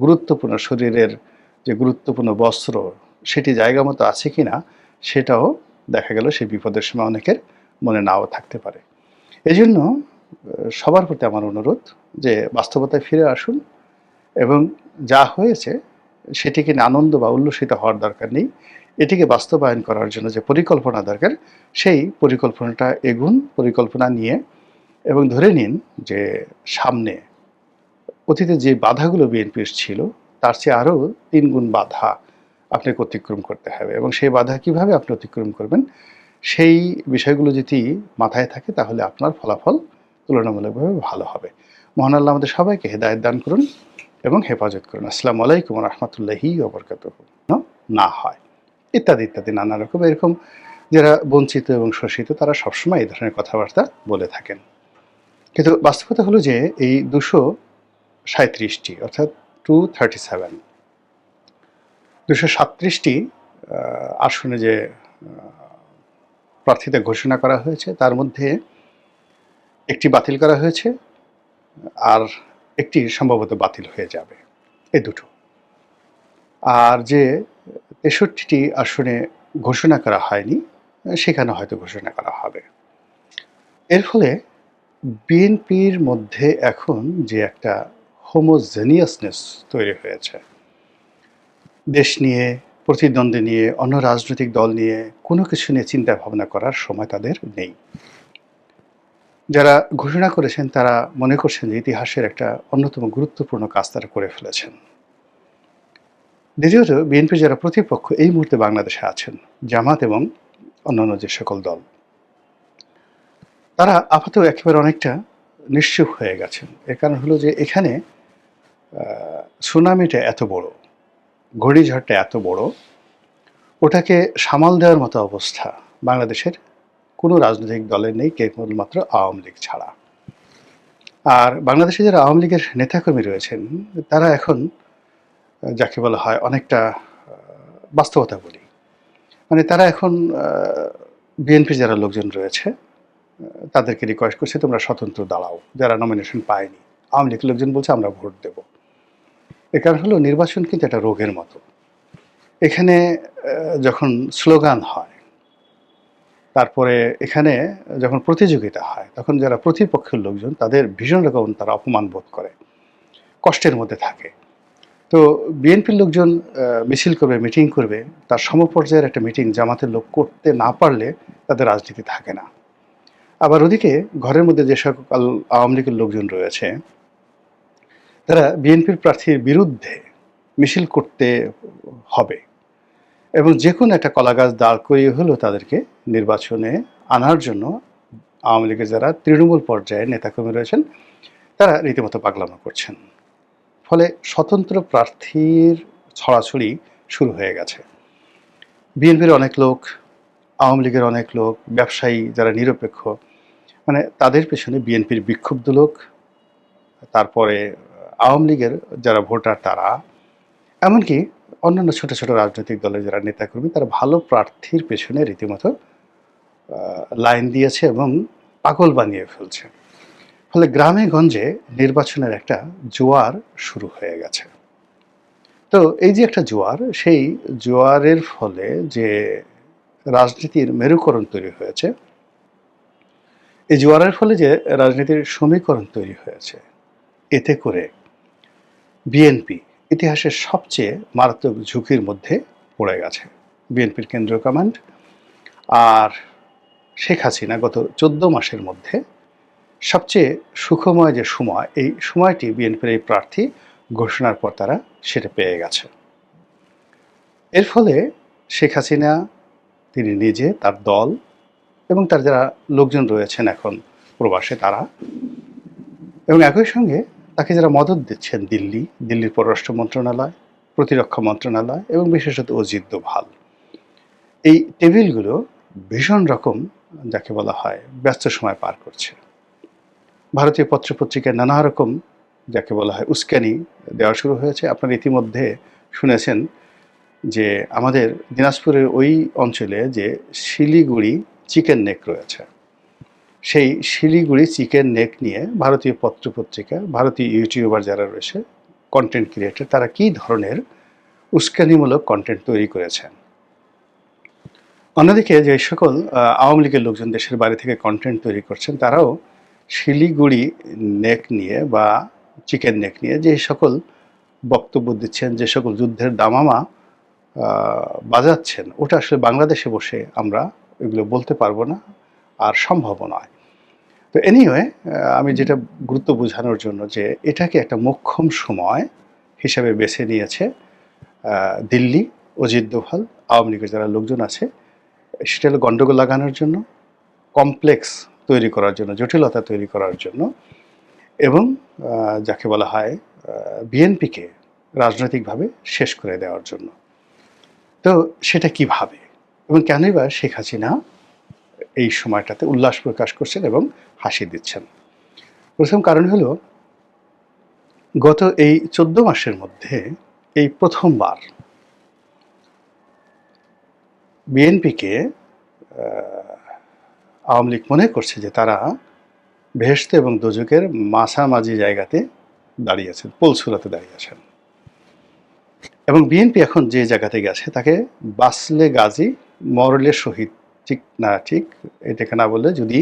গুরুত্বপূর্ণ শরীরের যে গুরুত্বপূর্ণ বস্ত্র সেটি জায়গা মতো আছে কি না সেটাও দেখা গেল সেই বিপদের সময় অনেকের মনে নাও থাকতে পারে। এই জন্য সবার প্রতি আমার অনুরোধ যে বাস্তবতায় ফিরে আসুন এবং যা হয়েছে সেটিকে নিয়ে আনন্দ বা উল্লসিত হওয়ার দরকার নেই। এটিকে বাস্তবায়ন করার জন্য যে পরিকল্পনা দরকার, সেই পরিকল্পনাটা এগুন, পরিকল্পনা নিয়ে, এবং ধরে নিন যে সামনে অতীতে যে বাধাগুলো বিএনপির ছিল তার চেয়ে আরও 3 গুণ বাধা আপনাকে অতিক্রম করতে হবে, এবং সেই বাধা কিভাবে আপনি অতিক্রম করবেন সেই বিষয়গুলো যদি মাথায় থাকে তাহলে আপনার ফলাফল তুলনামূলকভাবে ভালো হবে। মহান আল্লাহ আমাদের সবাইকে হেদায়েত দান করুন এবং হেফাজত করুন। আসসালামু আলাইকুম রহমতুল্লাহি ওবরকাতুহু। না হয় ইত্যাদি ইত্যাদি নানা রকম এরকম যারা বঞ্চিত এবং শোষিত তারা সবসময় এই ধরনের কথাবার্তা বলে থাকেন। কিন্তু বাস্তবতা হলো যে এই 237টি অর্থাৎ 237 237টি আসনে যে প্রার্থীতা ঘোষণা করা হয়েছে তার মধ্যে একটি বাতিল করা হয়েছে আর একটি সম্ভবত বাতিল হয়ে যাবে, এই দুটো। আর যে 63টি আসনে ঘোষণা করা হয়নি সেখানে হয়তো ঘোষণা করা হবে। এর ফলে বিএনপির মধ্যে এখন যে একটা হোমোজেনিয়াসনেস তৈরি হয়েছে, দেশ নিয়ে, প্রতিদ্বন্দ্বী নিয়ে, অন্য রাজনৈতিক দল নিয়ে কোনো কিছু নিয়ে চিন্তা ভাবনা করার সময় তাদের নেই। যারা ঘোষণা করেছেন তারা মনে করছেন যে ইতিহাসের একটা অন্যতম গুরুত্বপূর্ণ কাজ তারা করে ফেলেছেন। দ্বিতীয়ত বিএনপির যারা প্রতিপক্ষ এই মুহূর্তে বাংলাদেশে আছেন, জামাত এবং অন্যান্য যে সকল দল, তারা আপাতত একেবারে অনেকটা নিশ্চুপ হয়ে গেছেন। এর কারণ হলো যে এখানে সুনামিটা এত বড়, ঘূর্ণিঝড়টা এত বড়, ওটাকে সামাল দেওয়ার মতো অবস্থা বাংলাদেশের কোনো রাজনৈতিক দলের নেই, কেবলমাত্র আওয়ামী লীগ ছাড়া। আর বাংলাদেশে যারা আওয়ামী লীগের নেতাকর্মী রয়েছেন তারা এখন যাকে বলা হয় অনেকটা বাস্তবতা বলি, মানে তারা এখন বিএনপির যারা লোকজন রয়েছে তাদেরকে রিকোয়েস্ট করছে তোমরা স্বতন্ত্র দাঁড়াও, যারা নমিনেশন পায়নি। আওয়ামী লীগের লোকজন বলছে আমরা ভোট দেব। এর কারণ হলো নির্বাচন কিন্তু একটা রোগের মতো, এখানে যখন স্লোগান হয়, তারপরে এখানে যখন প্রতিযোগিতা হয়, তখন যারা প্রতিপক্ষের লোকজন তাদের ভীষণ রকম তারা অপমান বোধ করে, কষ্টের মধ্যে থাকে। তো তো বিএনপির লোকজন মিছিল করবে, মিটিং করবে, তার সমপর্যায়ের একটা মিটিং জামাতের লোক করতে না পারলে তাদের রাজনীতি থাকে না। আবার ওদিকে ঘরের মধ্যে যে সকল আওয়ামী লীগের লোকজন রয়েছে তারা বিএনপির প্রার্থীর বিরুদ্ধে মিছিল করতে হবে এবং যে কোনো একটা কলাগাছ দাঁড় করিয়ে হলেও তাদেরকে নির্বাচনে আনার জন্য আওয়ামী লীগের যারা তৃণমূল পর্যায়ে নেতাকর্মী রয়েছেন তারা রীতিমতো পাগলামো করছেন। ফলে স্বতন্ত্র প্রার্থীর ছড়াছড়ি শুরু হয়ে গেছে। বিএনপির অনেক লোক, আওয়ামী লীগের অনেক লোক, ব্যবসায়ী যারা নিরপেক্ষ, মানে তাদের পেছনে বিএনপির বিক্ষুব্ধ লোক, তারপরে আওয়ামী লীগের যারা ভোটার তারা, এমনকি অন্যান্য ছোট ছোট রাজনৈতিক দলের যারা নেতাকর্মী তারা ভালো প্রার্থীর পেছনে রীতিমতো লাইন দিয়েছে এবং পাগল বানিয়ে ফেলছে। ফলে গ্রামে গঞ্জে নির্বাচনের একটা জোয়ার শুরু হয়ে গেছে। তো এই যে একটা জোয়ার, সেই জোয়ারের ফলে যে রাজনীতির মেরুকরণ তৈরি হয়েছে, এই জোয়ারের ফলে যে রাজনীতির সমীকরণ তৈরি হয়েছে, এতে করে বিএনপি ইতিহাসের সবচেয়ে মারাত্মক ঝুঁকির মধ্যে পড়ে গেছে। বিএনপির কেন্দ্রীয় কমান্ড আর শেখ হাসিনা গত 14 মাসের মধ্যে সবচেয়ে সুখময় যে সময়, এই সময়টি বিএনপির এই প্রার্থী ঘোষণার পর তারা সেটা পেয়ে গেছে। এর ফলে শেখ হাসিনা, তিনি নিজে, তার দল এবং তার যারা লোকজন রয়েছেন এখন প্রবাসে তারা, এবং একই সঙ্গে তাকে যারা মদত দিচ্ছেন দিল্লির পররাষ্ট্র মন্ত্রণালয়, প্রতিরক্ষা মন্ত্রণালয় এবং বিশেষত অজিত দোভাল, এই টেবিলগুলো ভীষণ রকম যাকে বলা হয় ব্যস্ত সময় পার করছে। ভারতীয় পত্রপত্রিকায় নানা রকম যাকে বলা হয় উস্কানি দেওয়া শুরু হয়েছে। আপনারা ইতিমধ্যে শুনেছেন যে আমাদের দিনাজপুরের ওই অঞ্চলে যে শিলিগুড়ি চিকেন নেক রয়েছে, সেই শিলিগুড়ি চিকেন নেক নিয়ে ভারতীয় পত্রপত্রিকা, ভারতীয় ইউটিউবার যারা রয়েছে, কন্টেন্ট ক্রিয়েটর, তারা কী ধরনের উস্কানিমূলক কন্টেন্ট তৈরি করেছেন। অন্যদিকে যে সকল আওয়ামী লীগের লোকজন দেশের বাইরে থেকে কন্টেন্ট তৈরি করছেন তারাও শিলিগুড়ি নেক নিয়ে বা চিকেন নেক নিয়ে যে সকল বক্তব্য দিচ্ছেন, যে সকল যুদ্ধের দামামা বাজাচ্ছেন, ওটা আসলে বাংলাদেশে বসে আমরা এগুলো বলতে পারবো না, আর সম্ভবও নয়। তো এনিওয়ে, আমি যেটা গুরুত্ব বোঝানোর জন্য যে এটাকে একটা মোক্ষম সময় হিসাবে বেছে নিয়েছে দিল্লি, অজিত দোভাল, আওয়ামী লীগের যারা লোকজন আছে, সেটা হলো গণ্ডগোল লাগানোর জন্য, কমপ্লেক্স তৈরি করার জন্য, জটিলতা তৈরি করার জন্য, এবং যাকে বলা হয় বিএনপিকে রাজনৈতিকভাবে শেষ করে দেওয়ার জন্য। তো সেটা কিভাবে এবং কেনই বা শেখ হাসিনা এই সময়টাতে উল্লাস প্রকাশ করছেন এবং হাসি দিচ্ছেন? প্রথম কারণ হলো, গত এই 14 মাসের মধ্যে এই প্রথমবার বিএনপিকে আওয়ামী লীগ মনে করছে যে তারা বেহেশত এবং দোজখের মাঝামাঝি জায়গাতে দাঁড়িয়েছেন, পোলসুরাতে দাঁড়িয়েছেন, এবং বিএনপি এখন যে জায়গাতে গেছে তাকে বাসলে গাজী মরলে শহীদ, ঠিক না ঠিক এটাকে না বললে যদি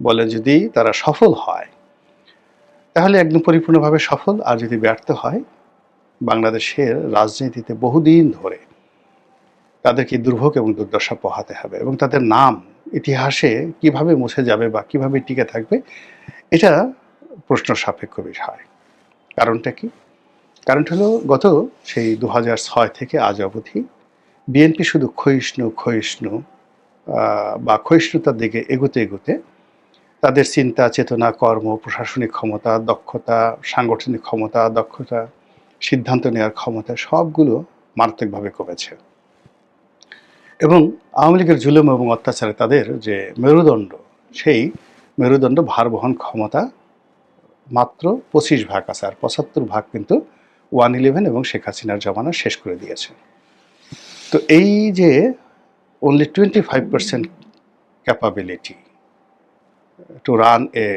বলে যদি তারা সফল হয় তাহলে একদম পরিপূর্ণভাবে সফল, আর যদি ব্যর্থ হয় বাংলাদেশের রাজনীতিতে বহুদিন ধরে তাদেরকে দুর্ভোগ এবং দুর্দশা পোহাতে হবে এবং তাদের নাম ইতিহাসে কিভাবে মুছে যাবে বা কিভাবে টিকে থাকবে এটা প্রশ্ন সাপেক্ষ বিষয়। কারণটা কি? কারণটা হলো, গত সেই 2006 থেকে আজ অবধি বিএনপি শুধু ক্ষয়িষ্ণু বা ক্ষয়িষ্ণুতার দিকে এগোতে এগোতে তাদের চিন্তা, চেতনা, কর্ম, প্রশাসনিক ক্ষমতা, দক্ষতা, সাংগঠনিক ক্ষমতা, দক্ষতা, সিদ্ধান্ত নেওয়ার ক্ষমতা সবগুলো মারাত্মকভাবে কমেছে। এবং আওয়ামী লীগের জুলুম এবং অত্যাচারে তাদের যে মেরুদণ্ড, সেই মেরুদণ্ড ভার বহন ক্ষমতা মাত্র 25% আছে, আর 75% কিন্তু 111 এবং শেখ হাসিনার জমানা শেষ করে দিয়েছে। তো এই যে only 25% capability to run a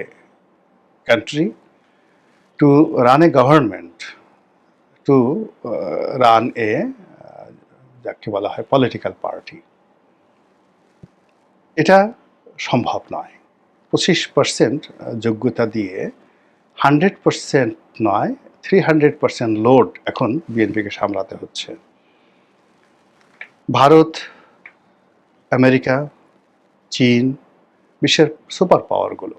country, to run a government, to run a যাকে বলা হয় পলিটিক্যাল পার্টি, এটা সম্ভব নয়। 25% যোগ্যতা দিয়ে 100% নয়, 300% লোড এখন বিএনপিকে সামলাতে হচ্ছে। ভারত, আমেরিকা, চীন, বিশ্বের সুপার পাওয়ারগুলো,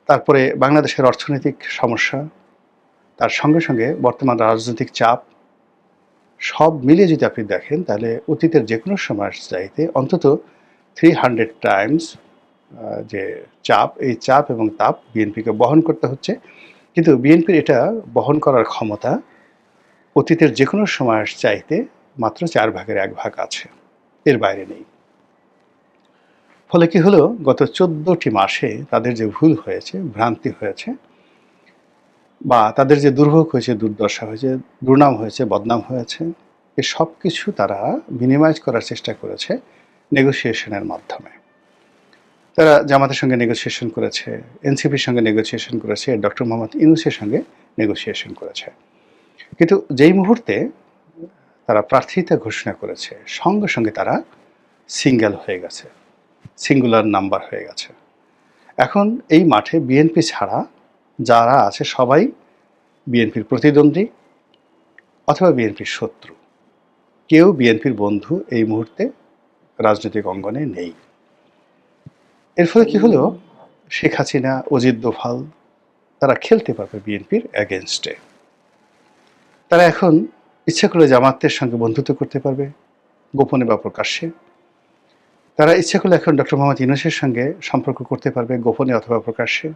তারপরে বাংলাদেশের অর্থনৈতিক সমস্যা, তার সঙ্গে সঙ্গে বর্তমান রাজনৈতিক চাপ, সব মিলিয়ে যদি আপনি দেখেন তাহলে অতীতের যে কোনো সময়ের চাইতে অন্তত 300 টাইমস যে চাপ, এই চাপ এবং তাপ বিএনপিকে বহন করতে হচ্ছে। কিন্তু বিএনপির এটা বহন করার ক্ষমতা অতীতের যে কোনো সময়ের চাইতে মাত্র 1/4 আছে, এর বাইরে নেই। ফলে কি হলো, গত 14টি মাসে তাদের যে ভুল হয়েছে, ভ্রান্তি হয়েছে, বা তাদের যে দুর্ভোগ হয়েছে, দুর্দশা হয়েছে, দুর্নাম হয়েছে, বদনাম হয়েছে, এ সব কিছু তারা মিনিমাইজ করার চেষ্টা করেছে নেগোসিয়েশনের মাধ্যমে। তারা জামাতের সঙ্গে নেগোসিয়েশন করেছে, এনসিপির সঙ্গে নেগোসিয়েশন করেছে, ডক্টর মোহাম্মদ ইউনূসের সঙ্গে নেগোসিয়েশন করেছে। কিন্তু যেই মুহূর্তে তারা প্রার্থিতা ঘোষণা করেছে, সঙ্গে সঙ্গে তারা সিঙ্গেল হয়ে গেছে, সিঙ্গুলার নাম্বার হয়ে গেছে। এখন এই মাঠে বিএনপি ছাড়া যারা আছে সবাই বিএনপির প্রতিদ্বন্দ্বী অথবা বিএনপির শত্রু। কেউ বিএনপির বন্ধু এই মুহূর্তে রাজনৈতিক অঙ্গনে নেই। এর ফলে কি হলো, শেখ হাসিনা, অজিত দোভাল তারা খেলতে পারবে বিএনপির অ্যাগেনস্টে। তারা এখন ইচ্ছা করলে জামাতের সঙ্গে বন্ধুত্ব করতে পারবে, গোপনে বা প্রকাশ্যে। তারা ইচ্ছা করলে এখন ডক্টর মোহাম্মদ ইউনূসের সঙ্গে সম্পর্ক করতে পারবে, গোপনে অথবা প্রকাশ্যে,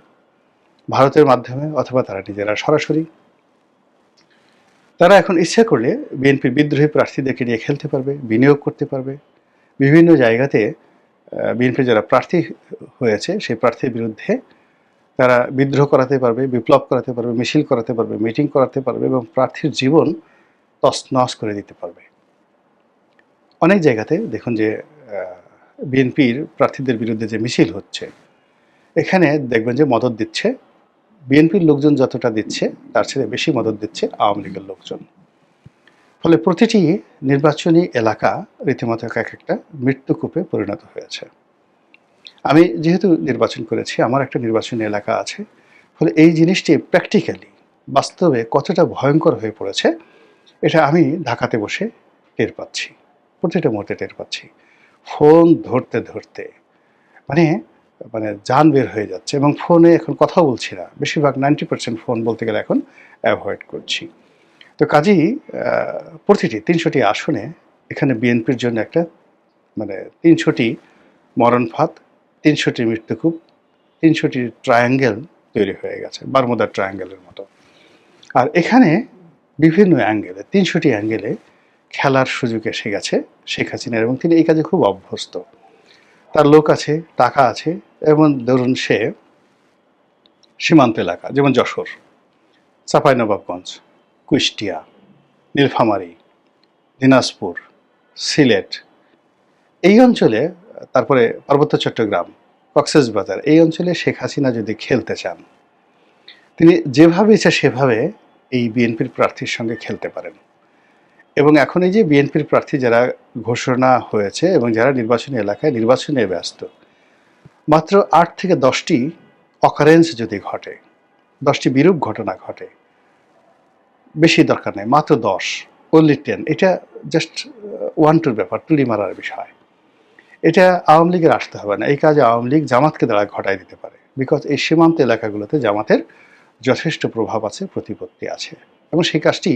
ভারতের মাধ্যমে অথবা তারা নিজেরা সরাসরি। তারা এখন ইচ্ছা করলে বিএনপির বিদ্রোহী প্রার্থীদেরকে নিয়ে খেলতে পারবে, বিনিয়োগ করতে পারবে। বিভিন্ন জায়গাতে বিএনপির যারা প্রার্থী হয়েছে সেই প্রার্থীর বিরুদ্ধে তারা বিদ্রোহ করাতে পারবে, বিপ্লব করাতে পারবে, মিছিল করাতে পারবে, মিটিং করাতে পারবে এবং প্রার্থীর জীবন তছনছ করে দিতে পারবে। অনেক জায়গাতে দেখুন যে বিএনপির প্রার্থীদের বিরুদ্ধে যে মিছিল হচ্ছে, এখানে দেখবেন যে মদদ দিচ্ছে বিএনপির লোকজন, যতটা দিচ্ছে তার চেয়ে বেশি মদদ দিচ্ছে আওয়ামী লীগের লোকজন। ফলে প্রতিটি নির্বাচনী এলাকা রীতিমতো এক একটা মৃত্যুকূপে পরিণত হয়েছে। আমি যেহেতু নির্বাচন করেছি, আমার একটা নির্বাচনী এলাকা আছে, ফলে এই জিনিসটি প্র্যাকটিক্যালি বাস্তবে কতটা ভয়ঙ্কর হয়ে পড়েছে এটা আমি ঢাকাতে বসে টের পাচ্ছি, প্রতিটা মুহূর্তে টের পাচ্ছি। ফোন ধরতে ধরতে মানে মানে জান বের হয়ে যাচ্ছে, এবং ফোনে এখন কথা বলছি না, বেশিরভাগ 90% ফোন বলতে গেলে এখন অ্যাভয়েড করছি। তো কাজেই প্রতিটি 300টি আসনে এখানে বিএনপির জন্য একটা 300টি মরণ ফাঁদ, 300টি মৃত্যুকূপ, 300টি ট্রায়াঙ্গেল তৈরি হয়ে গেছে, বারমুদার ট্রায়াঙ্গেলের মতো। আর এখানে বিভিন্ন অ্যাঙ্গেলে, 300টি অ্যাঙ্গেলে খেলার সুযোগ এসে গেছে শেখ হাসিনার, এবং তিনি এই কাজে খুব অভ্যস্ত। তার লোক আছে, টাকা আছে, এবং ধরুন সে সীমান্ত এলাকা যেমন যশোর, চাঁপাইনবাবগঞ্জ, কুষ্টিয়া, নীলফামারী, দিনাজপুর, সিলেট, এই অঞ্চলে, তারপরে পার্বত্য চট্টগ্রাম, কক্সবাজার, এই অঞ্চলে শেখ হাসিনা যদি খেলতে চান, তিনি যেভাবে ইচ্ছা সেভাবে এই বিএনপির প্রার্থীর সঙ্গে খেলতে পারেন। এবং এখন এই যে বিএনপির প্রার্থী যারা ঘোষণা হয়েছে এবং যারা নির্বাচনী এলাকায় নির্বাচনে ব্যস্ত, মাত্র 8 থেকে 10টি অকারেন্স যদি ঘটে, 10টি বিরূপ ঘটনা ঘটে, বেশি দরকার নেই, মাত্র 10, only 10, এটা জাস্ট 1-2 ব্যাপার, তুলি মারার বিষয়। এটা আওয়ামী লীগের আসতে হবে না, এই কাজে আওয়ামী লীগ জামাতকে দ্বারা ঘটাই দিতে পারে, বিকজ এই সীমান্ত এলাকাগুলোতে জামাতের যথেষ্ট প্রভাব আছে, প্রতিপত্তি আছে, এবং সেই কাজটি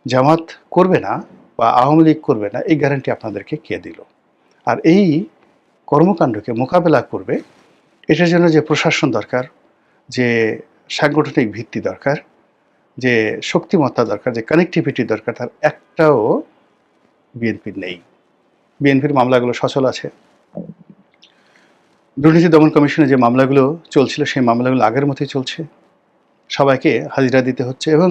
জামাত করবে না বা আওয়ামী লীগ করবে না, এই গ্যারান্টি আপনাদেরকে কে দিল? আর এই কর্মকাণ্ডকে মোকাবেলা করবে, এটার জন্য যে প্রশাসন দরকার, যে সাংগঠনিক ভিত্তি দরকার, যে শক্তিমত্তা দরকার, যে কানেক্টিভিটি দরকার, তার একটাও বিএনপির নেই। বিএনপির মামলাগুলো সচল আছে, দুর্নীতি দমন কমিশনে যে মামলাগুলো চলছিল সেই মামলাগুলো আগের মতোই চলছে, সবাইকে হাজিরা দিতে হচ্ছে, এবং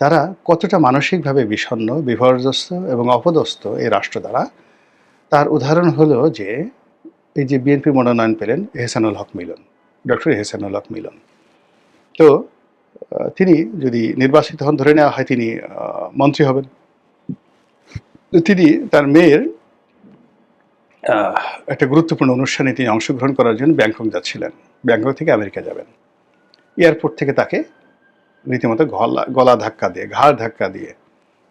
তারা কতটা মানসিকভাবে বিষণ্ণ, বিপর্যস্ত এবং অপদস্থ এই রাষ্ট্র দ্বারা, তার উদাহরণ হলো যে এই যে বিএনপি মনোনয়ন পেলেন এহসানুল হক মিলন, ডক্টর এহসানুল হক মিলন। তো তিনি যদি নির্বাচিত হন, ধরে নেওয়া হয় তিনি মন্ত্রী হবেন, তিনি তার মেয়ের একটা গুরুত্বপূর্ণ অনুষ্ঠানে তিনি অংশগ্রহণ করার জন্য ব্যাংকক যাচ্ছিলেন, ব্যাংকক থেকে আমেরিকা যাবেন। এয়ারপোর্ট থেকে তাকে রীতিমতো গলা ধাক্কা দিয়ে, ঘাড় ধাক্কা দিয়ে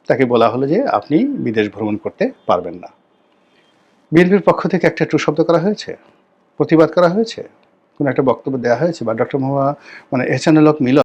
তাকে বলা হলো যে আপনি বিদেশ ভ্রমণ করতে পারবেন না। বিএনপির পক্ষ থেকে একটা টু শব্দ করা হয়েছে, প্রতিবাদ করা হয়েছে, কোনো একটা বক্তব্য দেওয়া হয়েছে, বা ডক্টর মোহাম্মদ এহসানুল হক মিলন